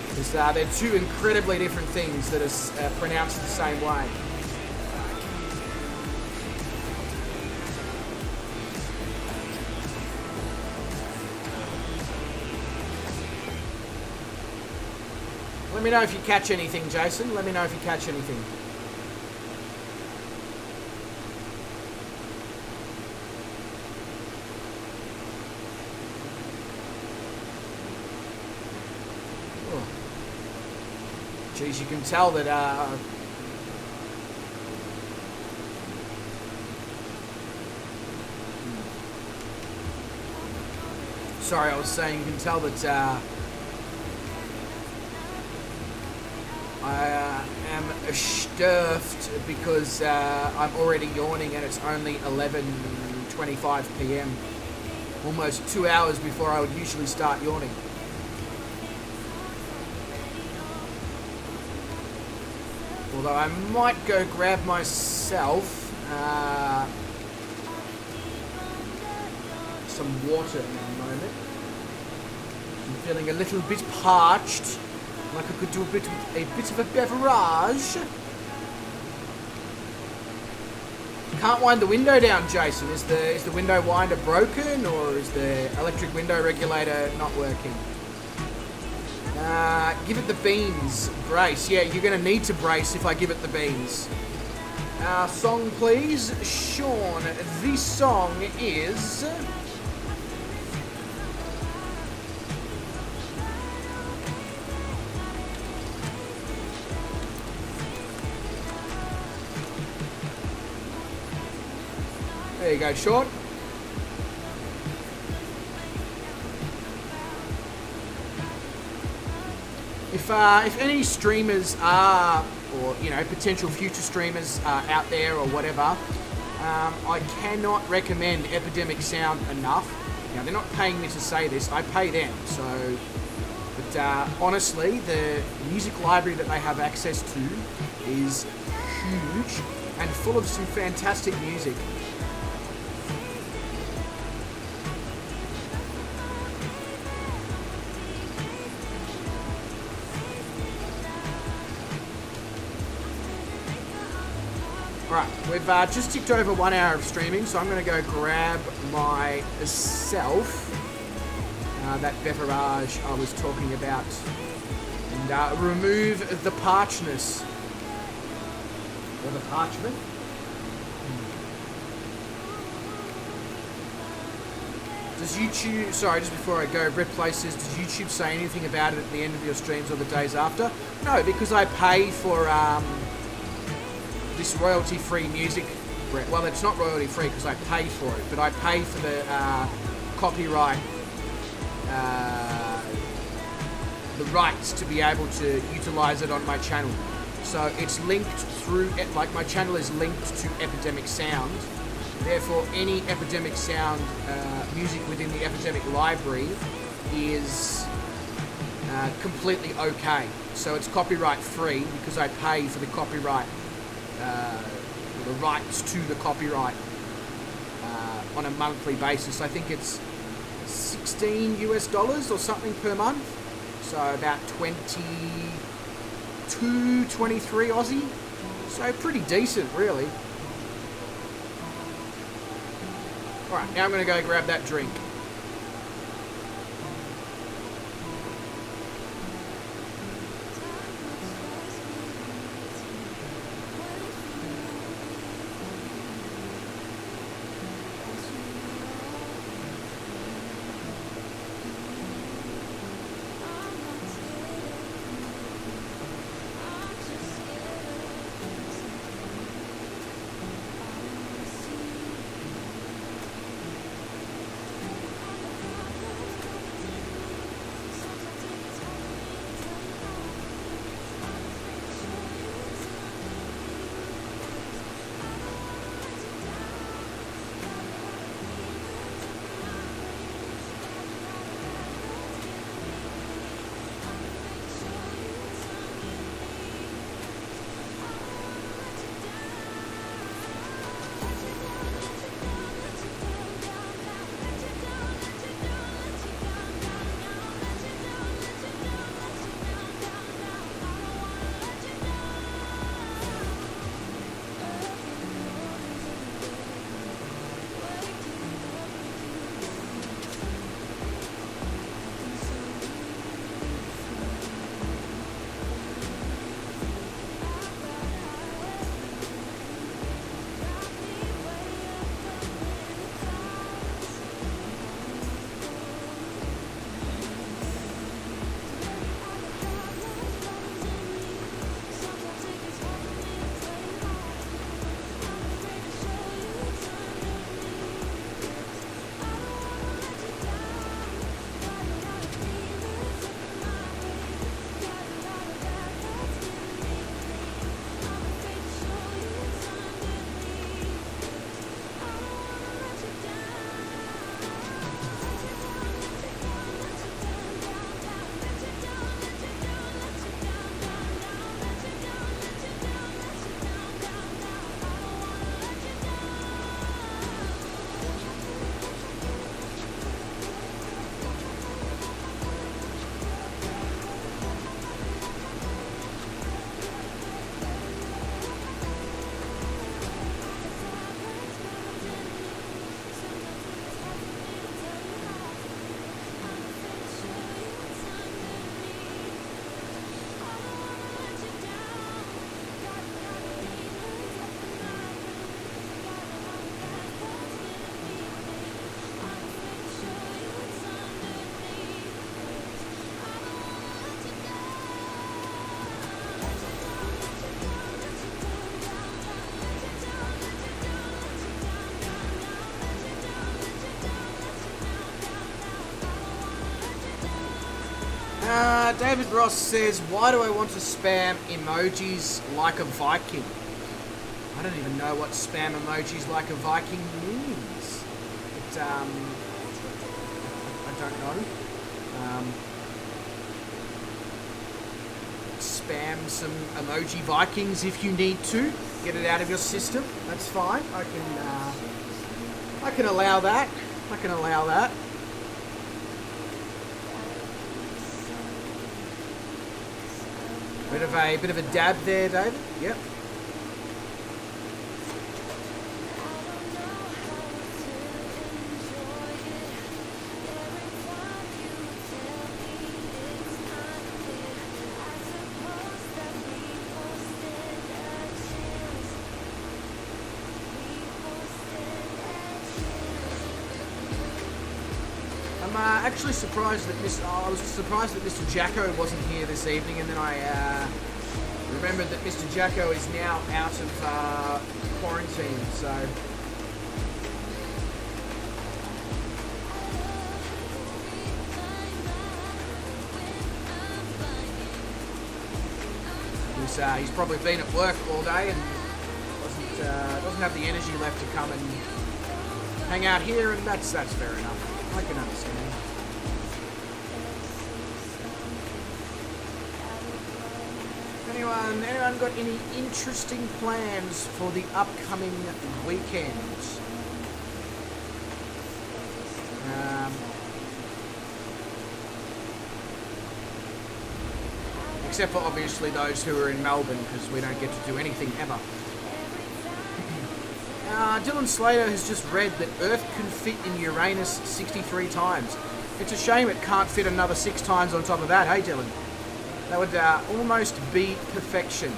Because they're two incredibly different things that are pronounced the same way. Let me know if you catch anything, Jason. Let me know if you catch anything. Oh. Geez, you can tell that sorry, I was saying you can tell that I am stuffed because I'm already yawning and it's only 11:25 PM. Almost 2 hours before I would usually start yawning. Although I might go grab myself some water in a moment. I'm feeling a little bit parched, like I could do a bit of a beverage. Can't wind the window down, Jason. Is the window winder broken, or is the electric window regulator not working? Give it the beans. Brace. Yeah, you're going to need to brace if I give it the beans. Song, please. Sean, this song is... There you go, Sean. If any streamers are, or potential future streamers are out there or whatever, I cannot recommend Epidemic Sound enough. Now, they're not paying me to say this, I pay them, so... But honestly, the music library that they have access to is huge and full of some fantastic music. Right, we've just ticked over 1 hour of streaming, so I'm going to go grab myself that beverage I was talking about and remove the parchness. Or the parchment. Does YouTube, sorry, just before I go, Brett Places, does YouTube say anything about it at the end of your streams or the days after? No, because I pay for this royalty-free music. Well, it's not royalty-free because I pay for it, but I pay for the copyright, the rights to be able to utilize it on my channel. So it's linked through, like my channel is linked to Epidemic Sound. Therefore, any Epidemic Sound music within the Epidemic library is completely okay. So it's copyright free because I pay for the copyright, the rights to the copyright on a monthly basis. I think it's $16 US or something per month. So about 22, 23 Aussie. So pretty decent, really. Alright, now I'm going to go grab that drink. David Ross says, why do I want to spam emojis like a Viking? I don't even know what spam emojis like a Viking means. But, I don't know. Spam some emoji Vikings if you need to. Get it out of your system. That's fine. I can allow that. I can allow that. Bit of a dab there, David. Yep. I'm actually surprised that I was surprised that Mr. Jacko wasn't here this evening, and then I remembered that Mr. Jacko is now out of quarantine, so. He's probably been at work all day and doesn't have the energy left to come and hang out here, and that's fair enough. I can understand. Anyone got any interesting plans for the upcoming weekend? Except for obviously those who are in Melbourne, because we don't get to do anything ever. Dylan Slater has just read that Earth can fit in Uranus 63 times. It's a shame it can't fit another 6 times on top of that, hey Dylan? That would almost be perfection.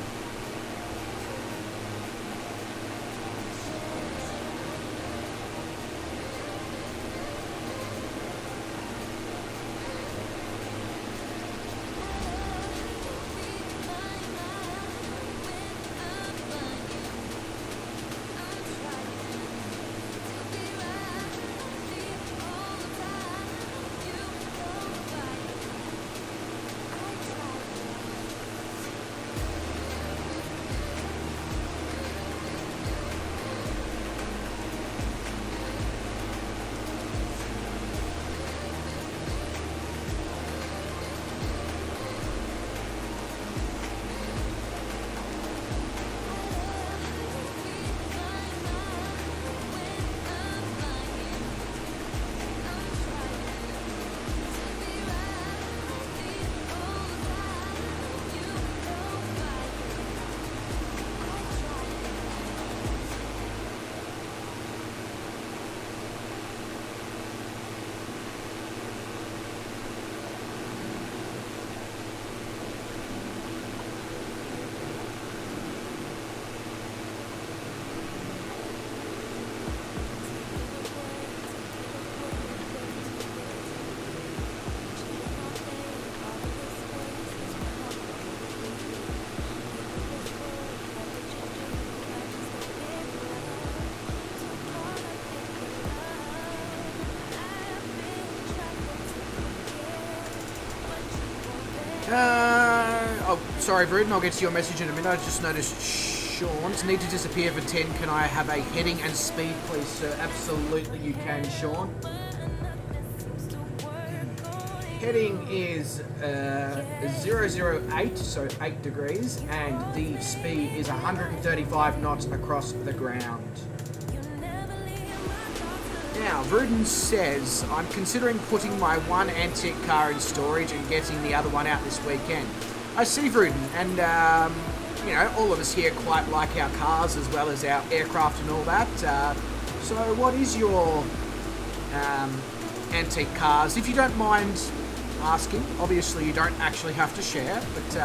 Oh, sorry, Bruden, I'll get to your message in a minute. I just noticed Sean's need to disappear for 10. Can I have a heading and speed, please, sir? Absolutely, you can, Sean. Heading is 008, so 8 degrees, and the speed is 135 knots across the ground. Now, Vruden says, I'm considering putting my one antique car in storage and getting the other one out this weekend. I see, Vruden, and, you know, all of us here quite like our cars as well as our aircraft and all that. So what is your antique cars? If you don't mind asking, obviously you don't actually have to share, but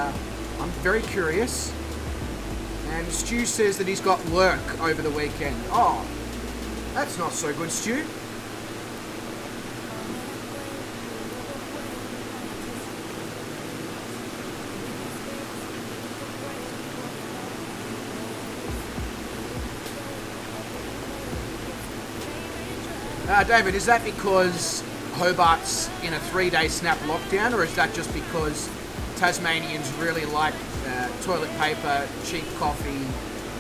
I'm very curious. And Stu says that he's got work over the weekend. Oh, that's not so good, Stu. David, is that because Hobart's in a 3-day snap lockdown, or is that just because Tasmanians really like toilet paper, cheap coffee,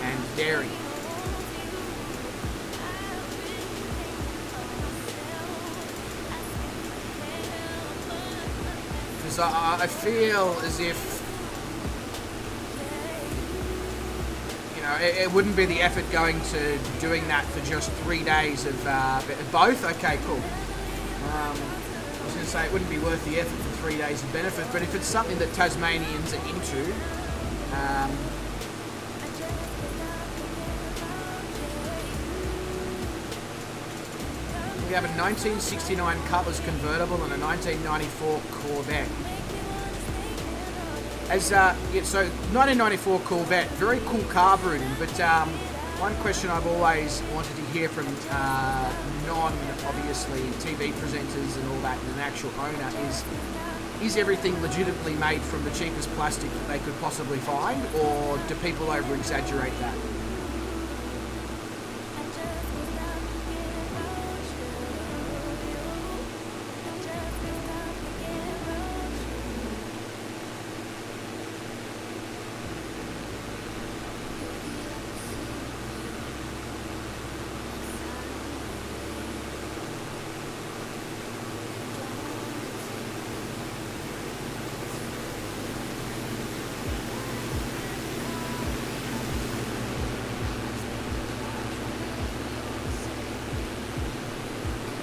and dairy. Because I feel as if, you know, it wouldn't be the effort going to doing that for just 3 days of both. Okay, cool. I was going to say it wouldn't be worth the effort for 3 days of benefit, but if it's something that Tasmanians are into, we have a 1969 Cutlass convertible and a 1994 Corvette. So 1994 Corvette, very cool carbureting, but one question I've always wanted to hear from non-obviously TV presenters and all that, and an actual owner is everything legitimately made from the cheapest plastic that they could possibly find, or do people over-exaggerate that?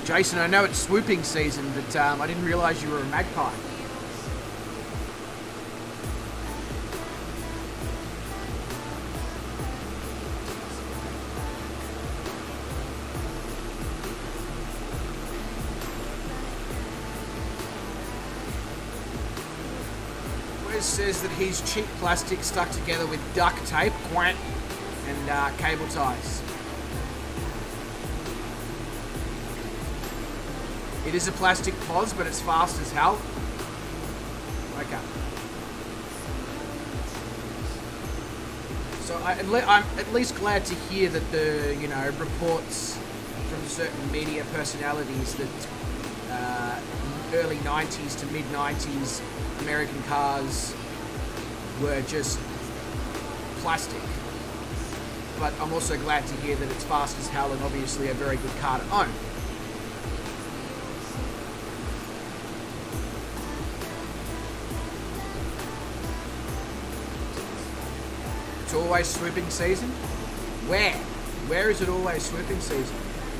Jason, I know it's swooping season, but I didn't realise you were a magpie. Wes says that he's cheap plastic stuck together with duct tape, quant, and cable ties. It is a plastic pos, but it's fast as hell. Okay. So I'm at least glad to hear that the, you know, reports from certain media personalities that early 90s to mid 90s American cars were just plastic. But I'm also glad to hear that it's fast as hell and obviously a very good car to own. Always swooping season? Where? Where is it always swooping season?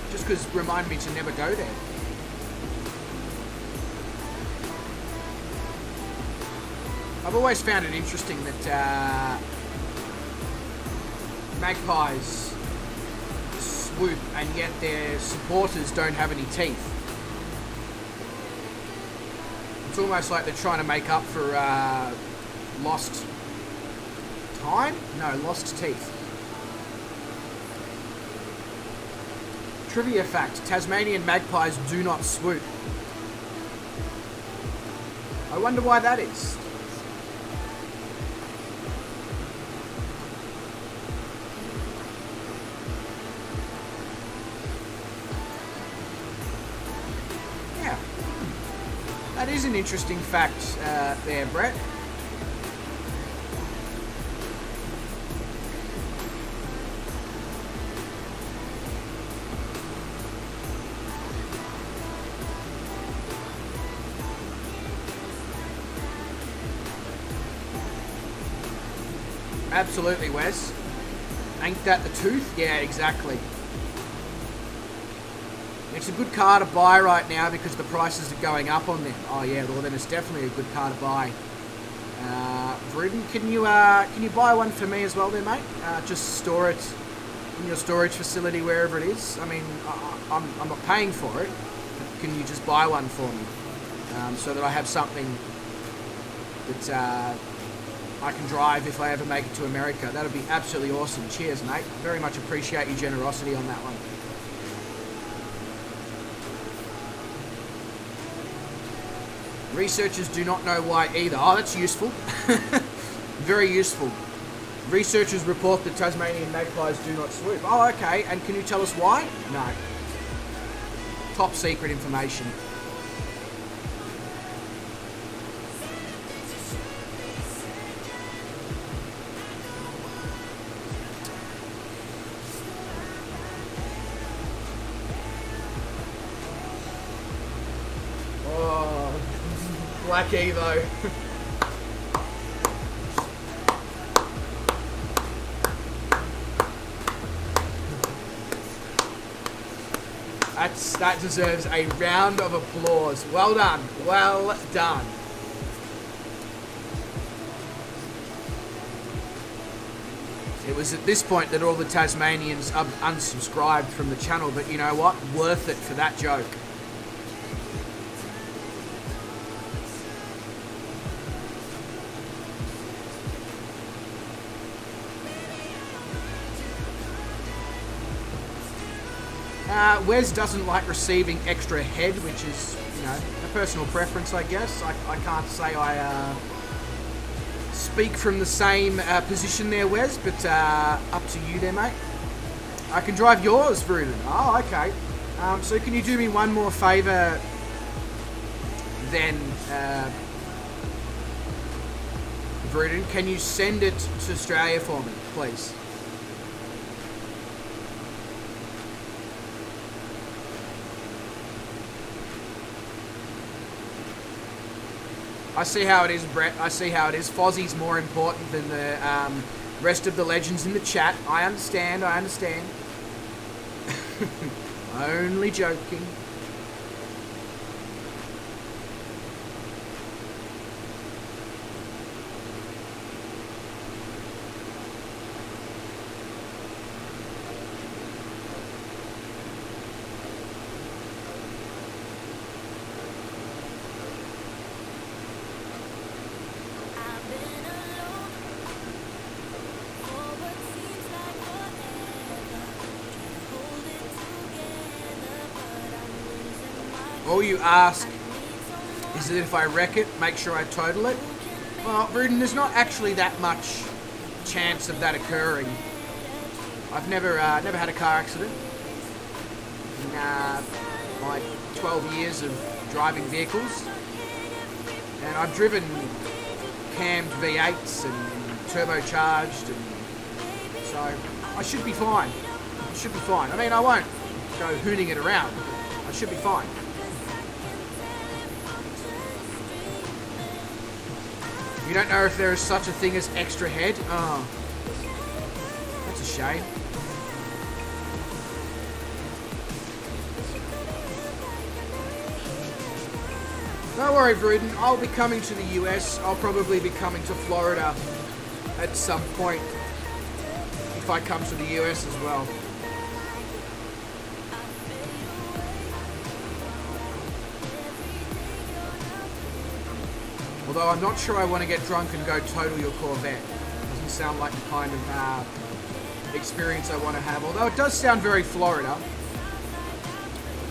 Just because remind me to never go there. I've always found it interesting that magpies swoop and yet their supporters don't have any teeth. It's almost like they're trying to make up for lost time? No, lost teeth. Trivia fact, Tasmanian magpies do not swoop. I wonder why that is. Yeah. That is an interesting fact there, Brett. Absolutely, Wes. Ain't that the tooth? Yeah, exactly. It's a good car to buy right now because the prices are going up on them. Oh yeah, well then it's definitely a good car to buy. Vruden, can you buy one for me as well there, mate? Just store it in your storage facility wherever it is. I mean, I'm not paying for it, but can you just buy one for me? So that I have something that I can drive if I ever make it to America. That would be absolutely awesome. Cheers, mate. Very much appreciate your generosity on that one. Researchers do not know why either. Oh, that's useful. Very useful. Researchers report that Tasmanian magpies do not swoop. Oh, okay. And can you tell us why? No. Top secret information. Black Evo. That deserves a round of applause. Well done. Well done. It was at this point that all the Tasmanians unsubscribed from the channel, but you know what? Worth it for that joke. Wes doesn't like receiving extra head, which is, you know, a personal preference, I guess. I can't say I speak from the same position there, Wes, but up to you there, mate. I can drive yours, Vruden. Oh, okay. So can you do me one more favour then, Vruden? Can you send it to Australia for me, please? I see how it is, Brett. I see how it is. Fozzie's more important than the rest of the legends in the chat. I understand. I understand. Only joking. All you ask is that if I wreck it, make sure I total it. Well, Rudin, there's not actually that much chance of that occurring. I've never had a car accident in my 12 years of driving vehicles, and I've driven cammed V8s and turbocharged, and so I should be fine. I should be fine. I mean, I won't go hooning it around. I should be fine. You don't know if there is such a thing as extra head? Oh, that's a shame. Don't worry, Vruden. I'll be coming to the US. I'll probably be coming to Florida at some point if I come to the US as well. Although I'm not sure I want to get drunk and go total your Corvette. Doesn't sound like the kind of experience I want to have. Although it does sound very Florida.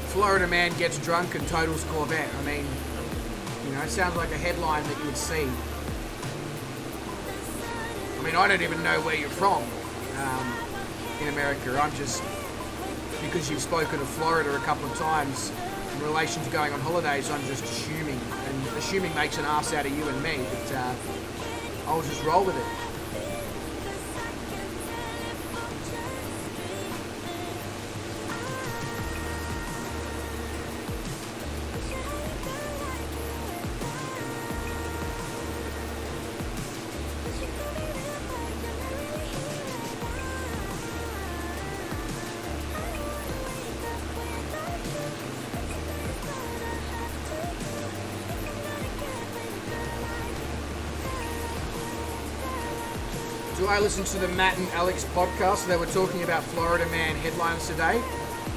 Florida man gets drunk and totals Corvette. I mean, you know, it sounds like a headline that you would see. I mean, I don't even know where you're from in America. I'm just, because you've spoken of Florida a couple of times in relation to going on holidays, I'm just assuming. And assuming makes an ass out of you and me, but I'll just roll with it. Do I listen to the Matt and Alex podcast? They were talking about Florida Man headlines today.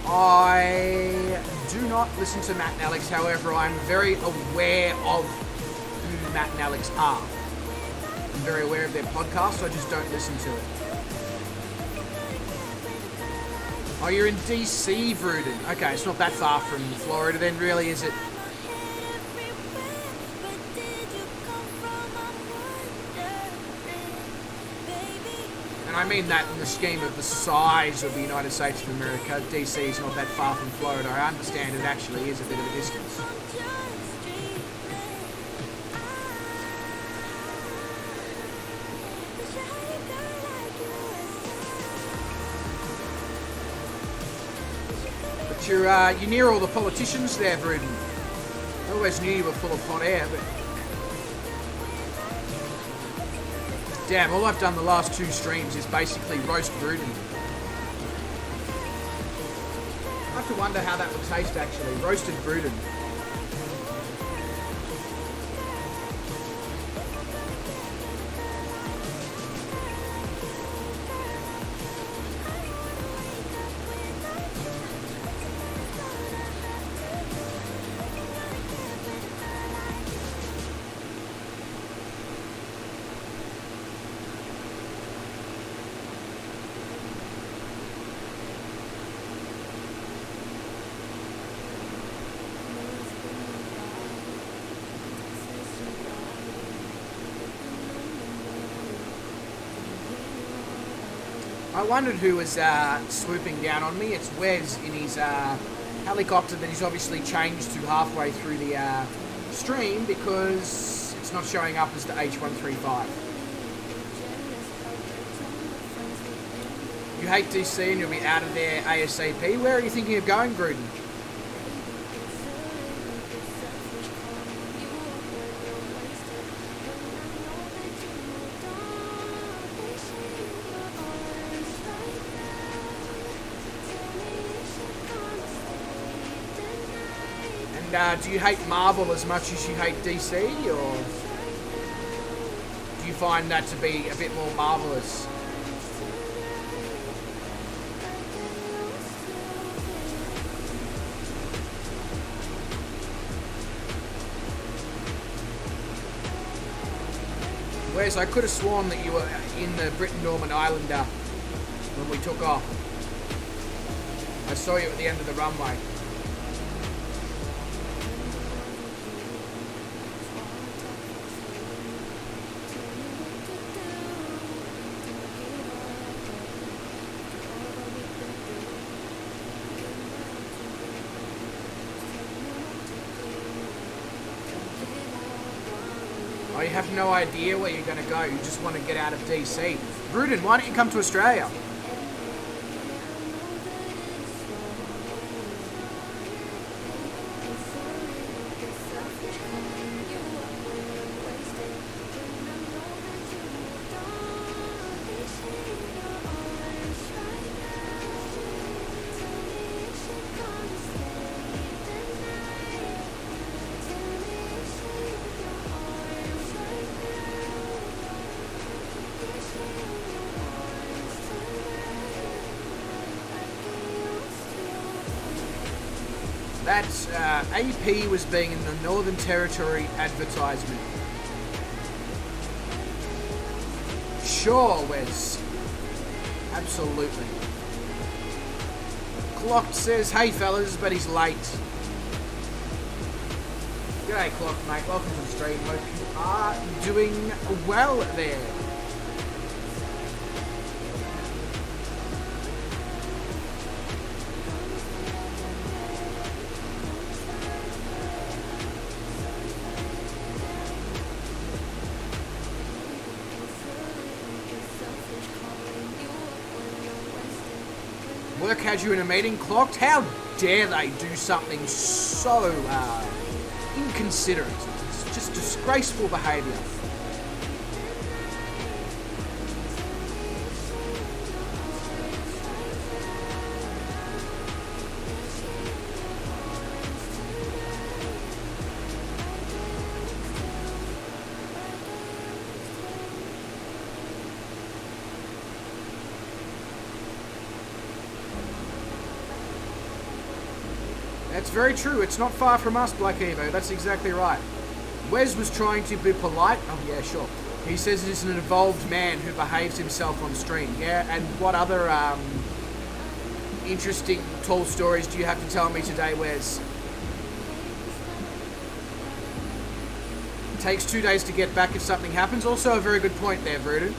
I do not listen to Matt and Alex, however, I'm very aware of who Matt and Alex are. I'm very aware of their podcast, I just don't listen to it. Oh, you're in DC, Vruden. Okay, it's not that far from Florida then, really, is it? I mean that in the scheme of the size of the United States of America. DC is not that far from Florida. I understand it actually is a bit of a distance. But you're near all the politicians there, Vruden. I always knew you were full of hot air, but Damn, all I've done the last 2 streams is basically roast Gruden. I have to wonder how that would taste actually. Roasted Gruden. I wondered who was swooping down on me. It's Wes in his helicopter that he's obviously changed to halfway through the stream because it's not showing up as the H135. You hate DC and you'll be out of there ASAP. Where are you thinking of going, Gruden? Do you hate Marvel as much as you hate DC, or do you find that to be a bit more marvelous? Wes, I could have sworn that you were in the Britain-Norman Islander when we took off. I saw you at the end of the runway. Oh, you have no idea where you're going to go. You just want to get out of DC. Gruden, why don't you come to Australia? That AP was being in the Northern Territory advertisement. Sure, Wes. Absolutely. Clocked says, hey fellas, but he's late. G'day Clocked, mate. Welcome to the stream. Hope you are doing well there. Work had you in a meeting, Clocked? How dare they do something so inconsiderate? It's just disgraceful behaviour. That's very true. It's not far from us, Black Evo. That's exactly right. Wes was trying to be polite. Oh, yeah, sure. He says he's an evolved man who behaves himself on stream. Yeah, and what other interesting tall stories do you have to tell me today, Wes? It takes 2 days to get back if something happens. Also a very good point there, Vruden.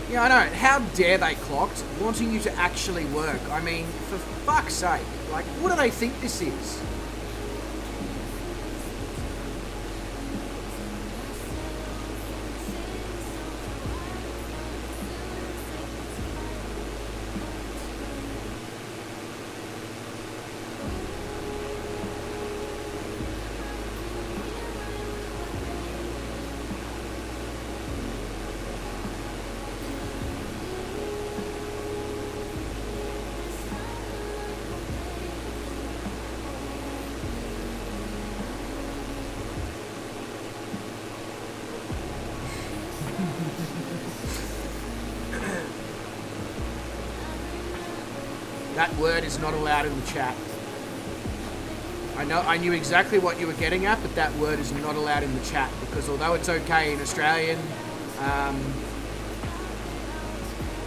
Yeah, I know. How dare they, Clocked, wanting you to actually work? I mean, for fuck's sake. Like, what do they think this is? That word is not allowed in the chat. I knew exactly what you were getting at, but that word is not allowed in the chat because although it's okay in Australian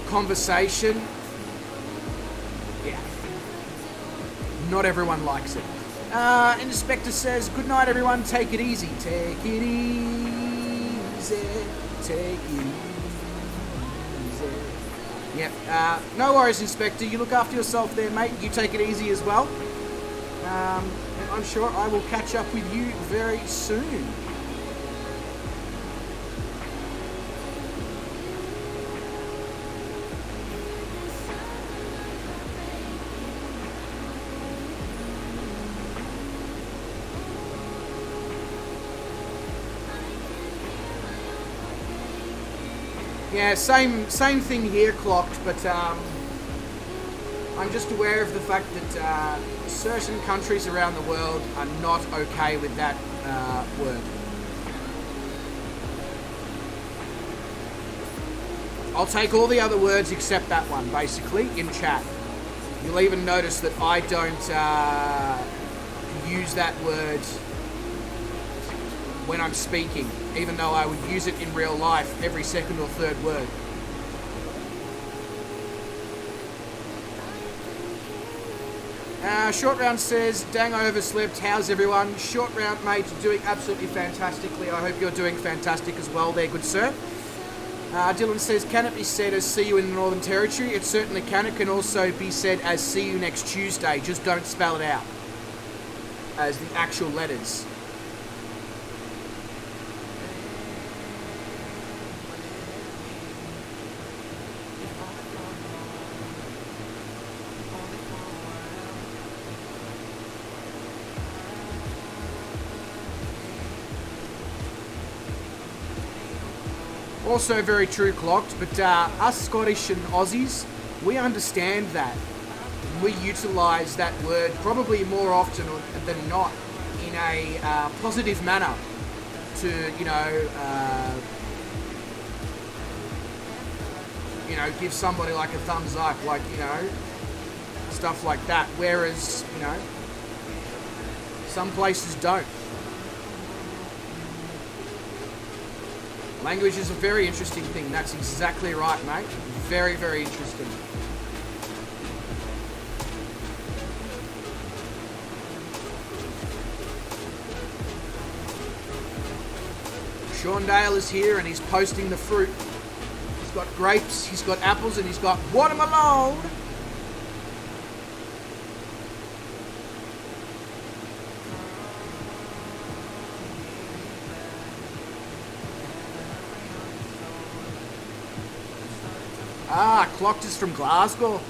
conversation, yeah, not everyone likes it. Inspector says, good night everyone, take it easy. Take it easy. Take it easy. Yep, no worries, Inspector. You look after yourself there, mate. You take it easy as well. And I'm sure I will catch up with you very soon. Yeah, same thing here, Clocked, but I'm just aware of the fact that certain countries around the world are not okay with that word. I'll take all the other words except that one, basically, in chat. You'll even notice that I don't use that word when I'm speaking, even though I would use it in real life every second or third word. Short Round says, dang, I overslept. How's everyone? Short Round, mate, doing absolutely fantastically. I hope you're doing fantastic as well there, good sir. Dylan says, can it be said as see you in the Northern Territory? It certainly can. It can also be said as see you next Tuesday. Just don't spell it out as the actual letters. Also very true, Clocked, but us Scottish and Aussies, we understand that. We utilise that word probably more often than not in a positive manner to, give somebody like a thumbs up, like, stuff like that. Whereas, some places don't. Language is a very interesting thing. That's exactly right, mate. Very, very interesting. Sean Dale is here and he's posting the fruit. He's got grapes, he's got apples, and he's got watermelon. Clocked is from Glasgow.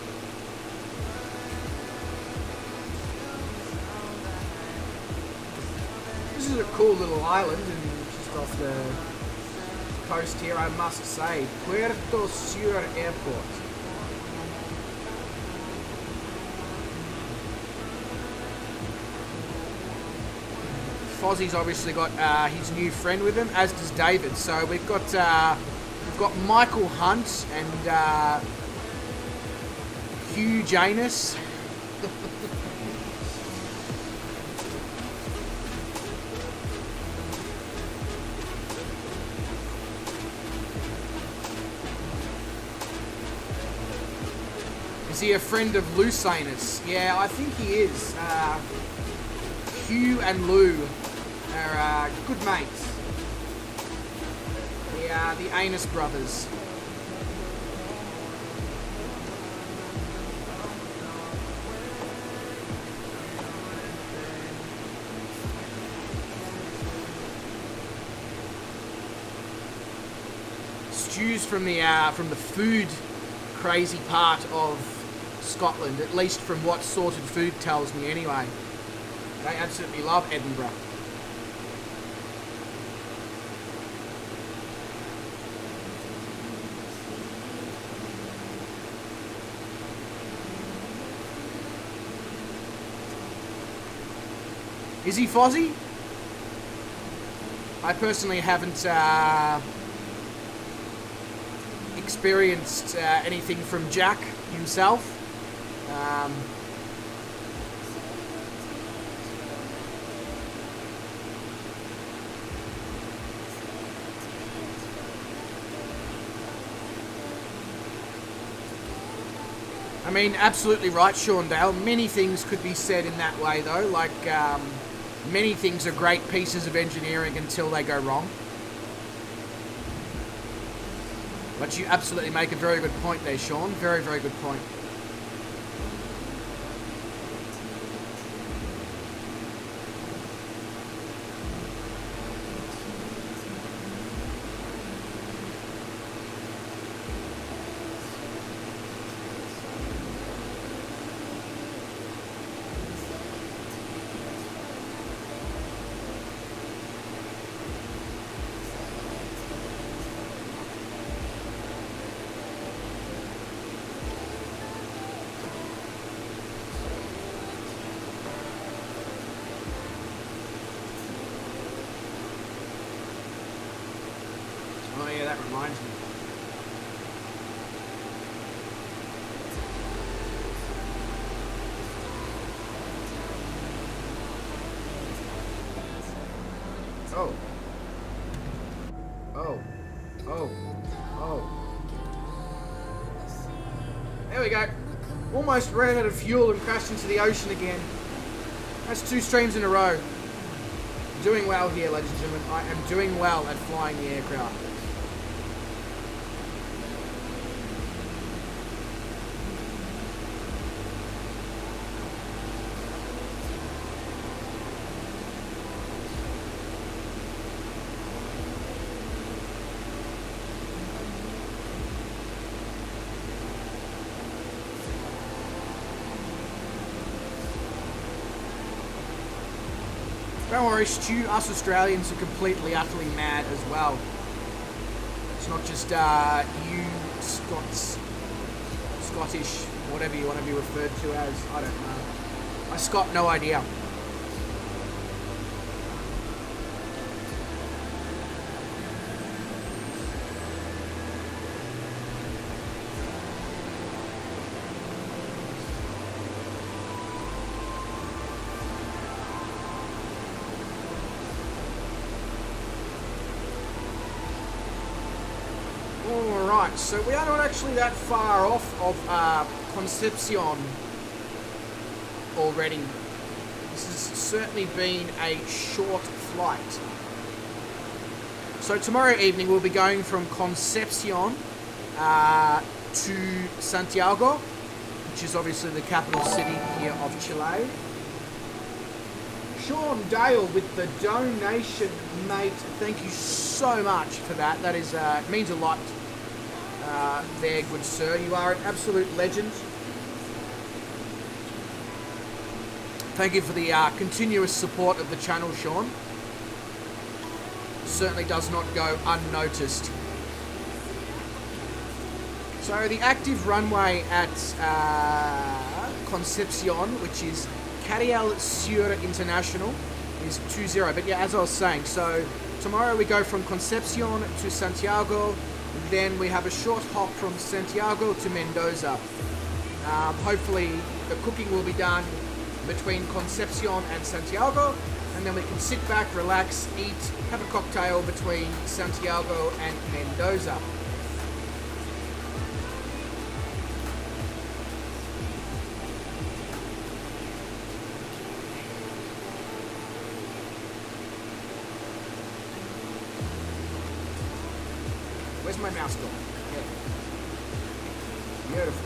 This is a cool little island and just off the coast here, I must say. Puerto Sur Airport. Fozzie's obviously got his new friend with him, as does David. So we've got Michael Hunt and Hugh Janus. Is he a friend of Lucanus? Yeah, I think he is. Hugh and Lou are good mates. The Anus brothers. Stu's from the food crazy part of Scotland, at least from what Sorted Food tells me anyway. They absolutely love Edinburgh. Is he Fozzie? I personally haven't experienced anything from Jack himself. I mean, absolutely right, Sean Dale. Many things could be said in that way, though. Like, many things are great pieces of engineering until they go wrong. But you absolutely make a very good point there, Sean. Very, very good point. Oh yeah, that reminds me. Oh. Oh. Oh. Oh. There we go. Almost ran out of fuel and crashed into the ocean again. That's 2 streams in a row. Doing well here, ladies and gentlemen. I am doing well at flying the aircraft. Don't worry, Stu, us Australians are completely, utterly mad as well. It's not just you Scottish, whatever you want to be referred to as. I don't know. I got no idea. Alright, so we are not actually that far off of Concepcion already. This has certainly been a short flight. So tomorrow evening we'll be going from Concepcion to Santiago, which is obviously the capital city here of Chile. Sean Dale with the donation, mate. Thank you so much for that. That is means a lot there, good sir. You are an absolute legend. Thank you for the continuous support of the channel, Sean. Certainly does not go unnoticed. So the active runway at Concepcion, which is Cariel Sur International, is 20. But yeah, as I was saying, so tomorrow we go from Concepcion to Santiago, then we have a short hop from Santiago to Mendoza. Hopefully the cooking will be done between Concepcion and Santiago, and then we can sit back, relax, eat, have a cocktail between Santiago and Mendoza. Where's my mouse gone? Yeah. Beautiful.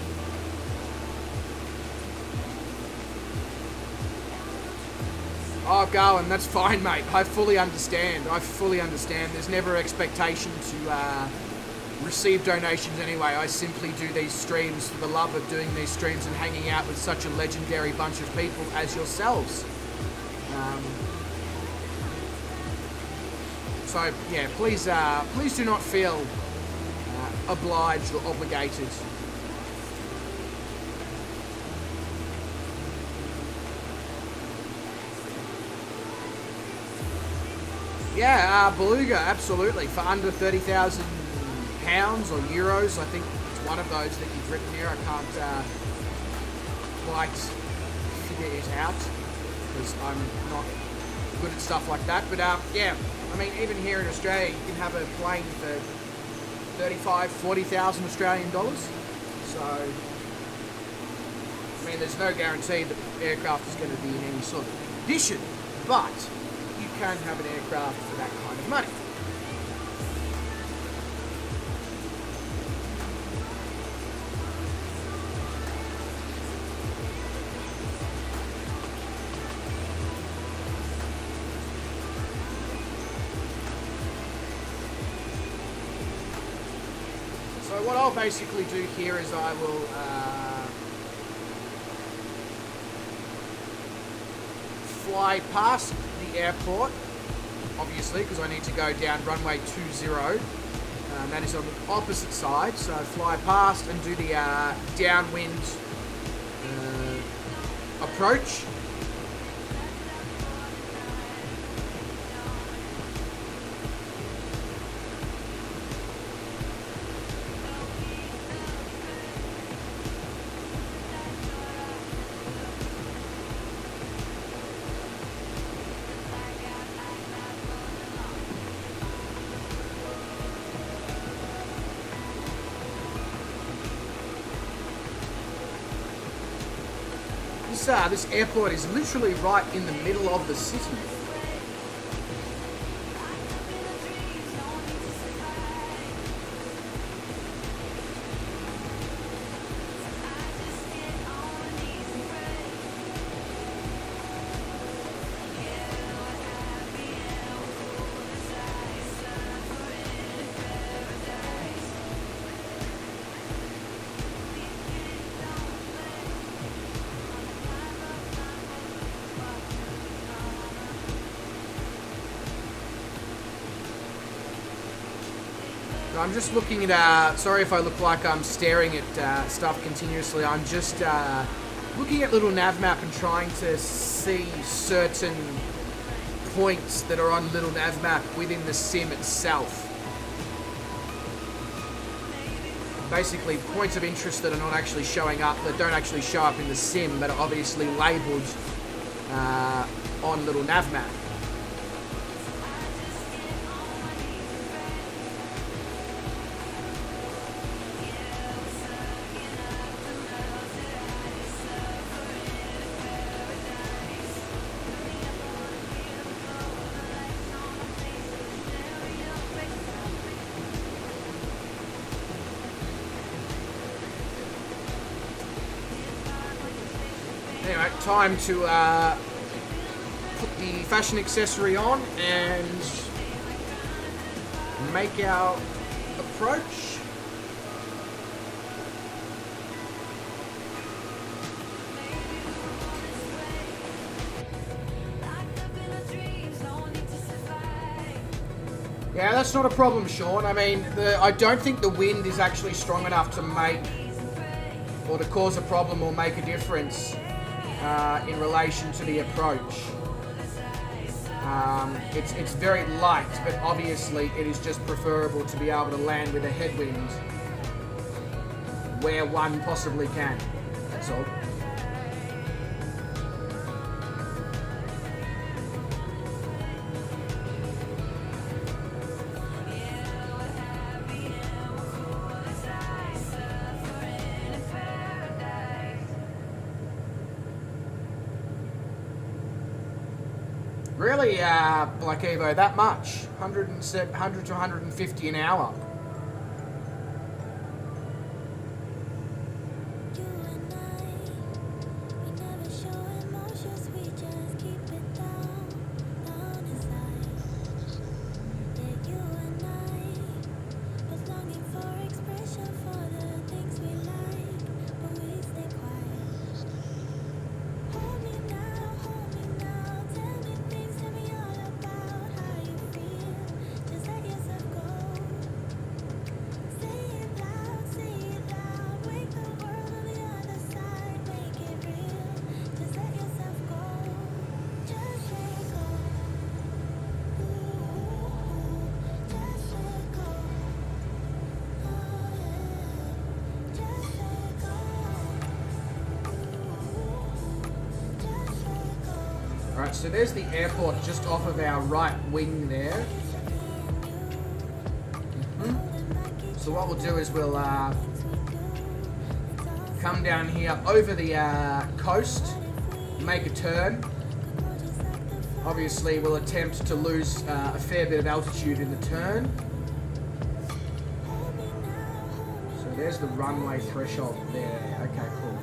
Oh, Garland, that's fine, mate. I fully understand. There's never expectation to receive donations anyway. I simply do these streams for the love of doing these streams and hanging out with such a legendary bunch of people as yourselves. So, yeah, please do not feel obliged or obligated. Yeah, Beluga, absolutely. For under 30,000 pounds or euros, I think it's one of those that you've written here. I quite figure it out because I'm not good at stuff like that. But yeah, I mean, even here in Australia, you can have a plane for 35, 40,000 Australian dollars. So, I mean, there's no guarantee that the aircraft is going to be in any sort of condition, but you can have an aircraft for that kind of money. So what I'll basically do here is I will fly past the airport, obviously, because I need to go down runway 20. That is on the opposite side, so fly past and do the downwind approach. This airport is literally right in the middle of the city. I'm just looking at, sorry if I look like I'm staring at stuff continuously, I'm just looking at little nav map and trying to see certain points that are on little nav map within the sim itself. Basically points of interest that are not actually showing up, that don't actually show up in the sim, but are obviously labelled on little nav map. Anyway, time to put the fashion accessory on and make our approach. Yeah, that's not a problem, Sean. I mean, I don't think the wind is actually strong enough to make or to cause a problem or make a difference in relation to the approach. It's very light, but obviously it is just preferable to be able to land with a headwind where one possibly can. That's all. Really, like Evo, that much? 100 to 150 an hour. Alright, so there's the airport just off of our right wing there. So what we'll do is we'll come down here over the coast, make a turn. Obviously we'll attempt to lose a fair bit of altitude in the turn. So there's the runway threshold there. Okay, cool.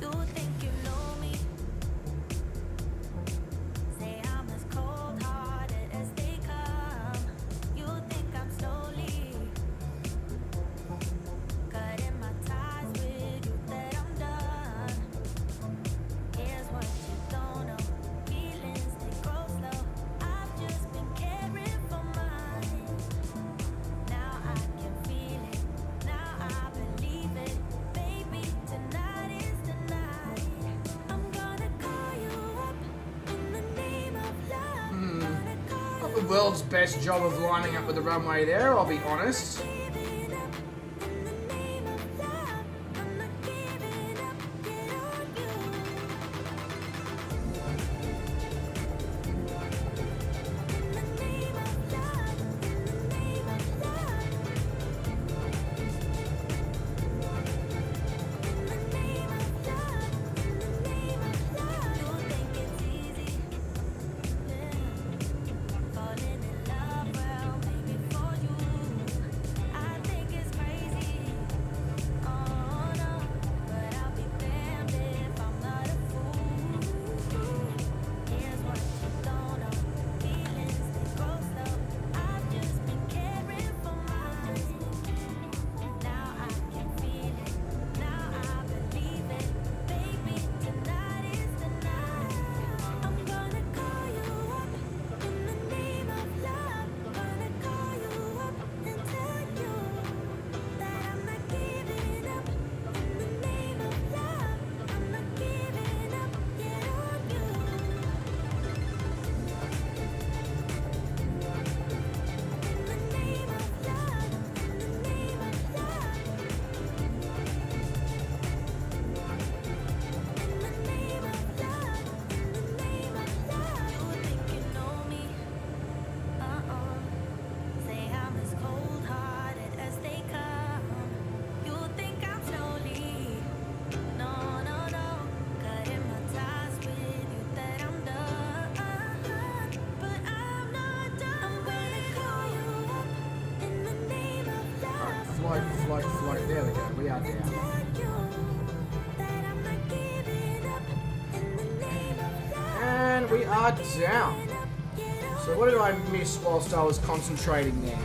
You think you know me? Say I'm as cold-hearted as they come. You think I'm slowly cutting my ties with you, that I'm done. Here's what you don't know. Feelings, they grow slow. I've just been caring for mine. Now I can feel it. Now I believe it. Baby, tonight is the night. I'm gonna call you up in the name of love. Gonna call Not the world's best job of lining up with the runway there, I'll be honest. giving up in the name of love. I'm not giving up. Get on you. In the name of love. In the name of love. In the name of love. In the name of love. You think it's easy? Falling in love, well, maybe for you. I think it's crazy. Oh no, but I'll be damned if I'm not a fool. Here's what you don't know. Feelings, they grow slow. I've just been caring for mine. Now I can feel it. Now I believe it. Baby, tonight is the night. I'm gonna call you up in the name of love. Gonna call you up and tell you that I'm not giving up. In the name of love, I'm not giving up. Get on you. In the name of love, in the name of love. In the name of love, in the name of love. You think you know me? Say I'm as cold-hearted as they come. You think I'm slowly, no, no, no, cutting my ties with you, that I'm done. But I'm not done. I'm gonna call you up in the name of love. Float, float, float. There we go. We are down. Tell you that I'm not giving up in the name of love. And we are down. So what did I miss whilst I was concentrating there?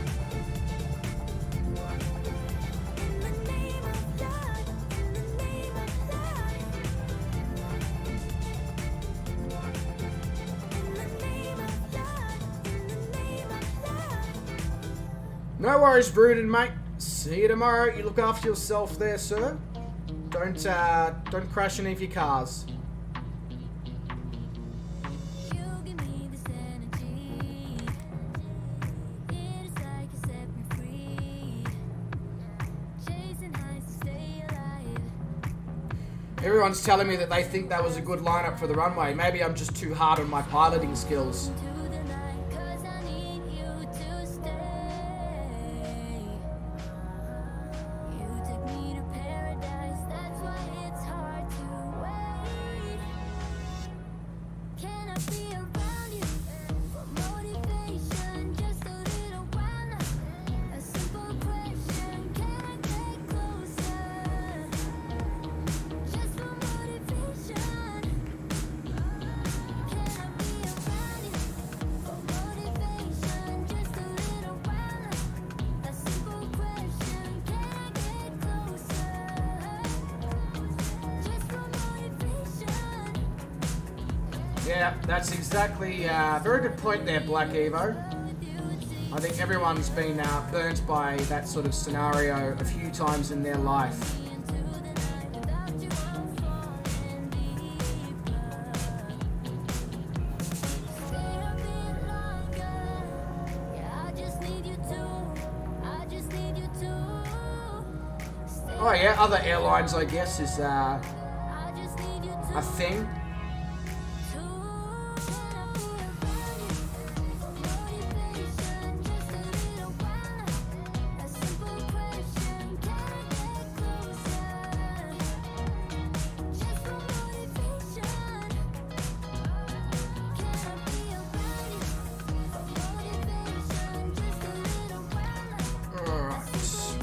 No worries, Brooded, mate. See you tomorrow. You look after yourself there, sir. Don't crash any of your cars. Everyone's telling me that they think that was a good lineup for the runway. Maybe I'm just too hard on my piloting skills. Yeah, that's exactly, very good point there, Black Evo. I think everyone's been burnt by that sort of scenario a few times in their life. Oh yeah, other airlines, I guess, is a thing.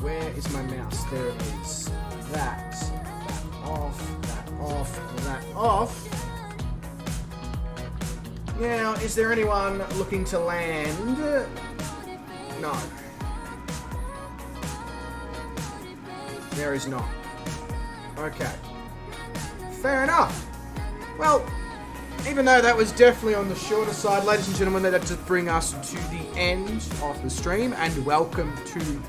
Where is my mouse? There it is. That off, that off, that off. Now, is there anyone looking to land? No. There is not. Okay. Fair enough. Well, even though that was definitely on the shorter side, ladies and gentlemen, that just bring us to the end of the stream, and welcome to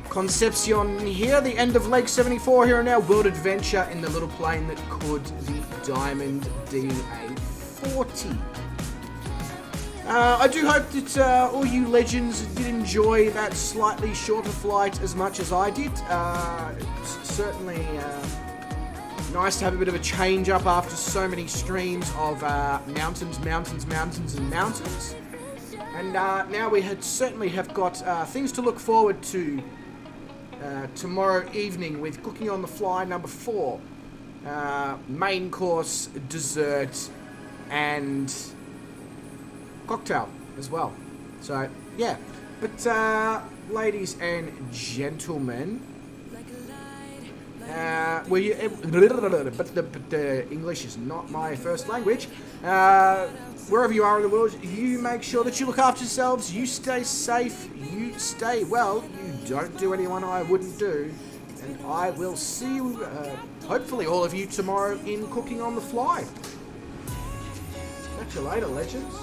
Concepcion here, the end of Lake 74 here on our world adventure in the little plane that could the Diamond DA40. I do hope that all you legends did enjoy that slightly shorter flight as much as I did. It's certainly nice to have a bit of a change up after so many streams of mountains, mountains, mountains, and mountains. And now we certainly have got things to look forward to tomorrow evening with Cooking on the Fly number 4. Main course, dessert, and cocktail as well. So, yeah. But, ladies and gentlemen, but the English is not my first language. Wherever you are in the world, you make sure that you look after yourselves, you stay safe, you stay well, you don't do anyone I wouldn't do, and I will see you, hopefully all of you tomorrow in Cooking on the Fly. Catch you later, legends.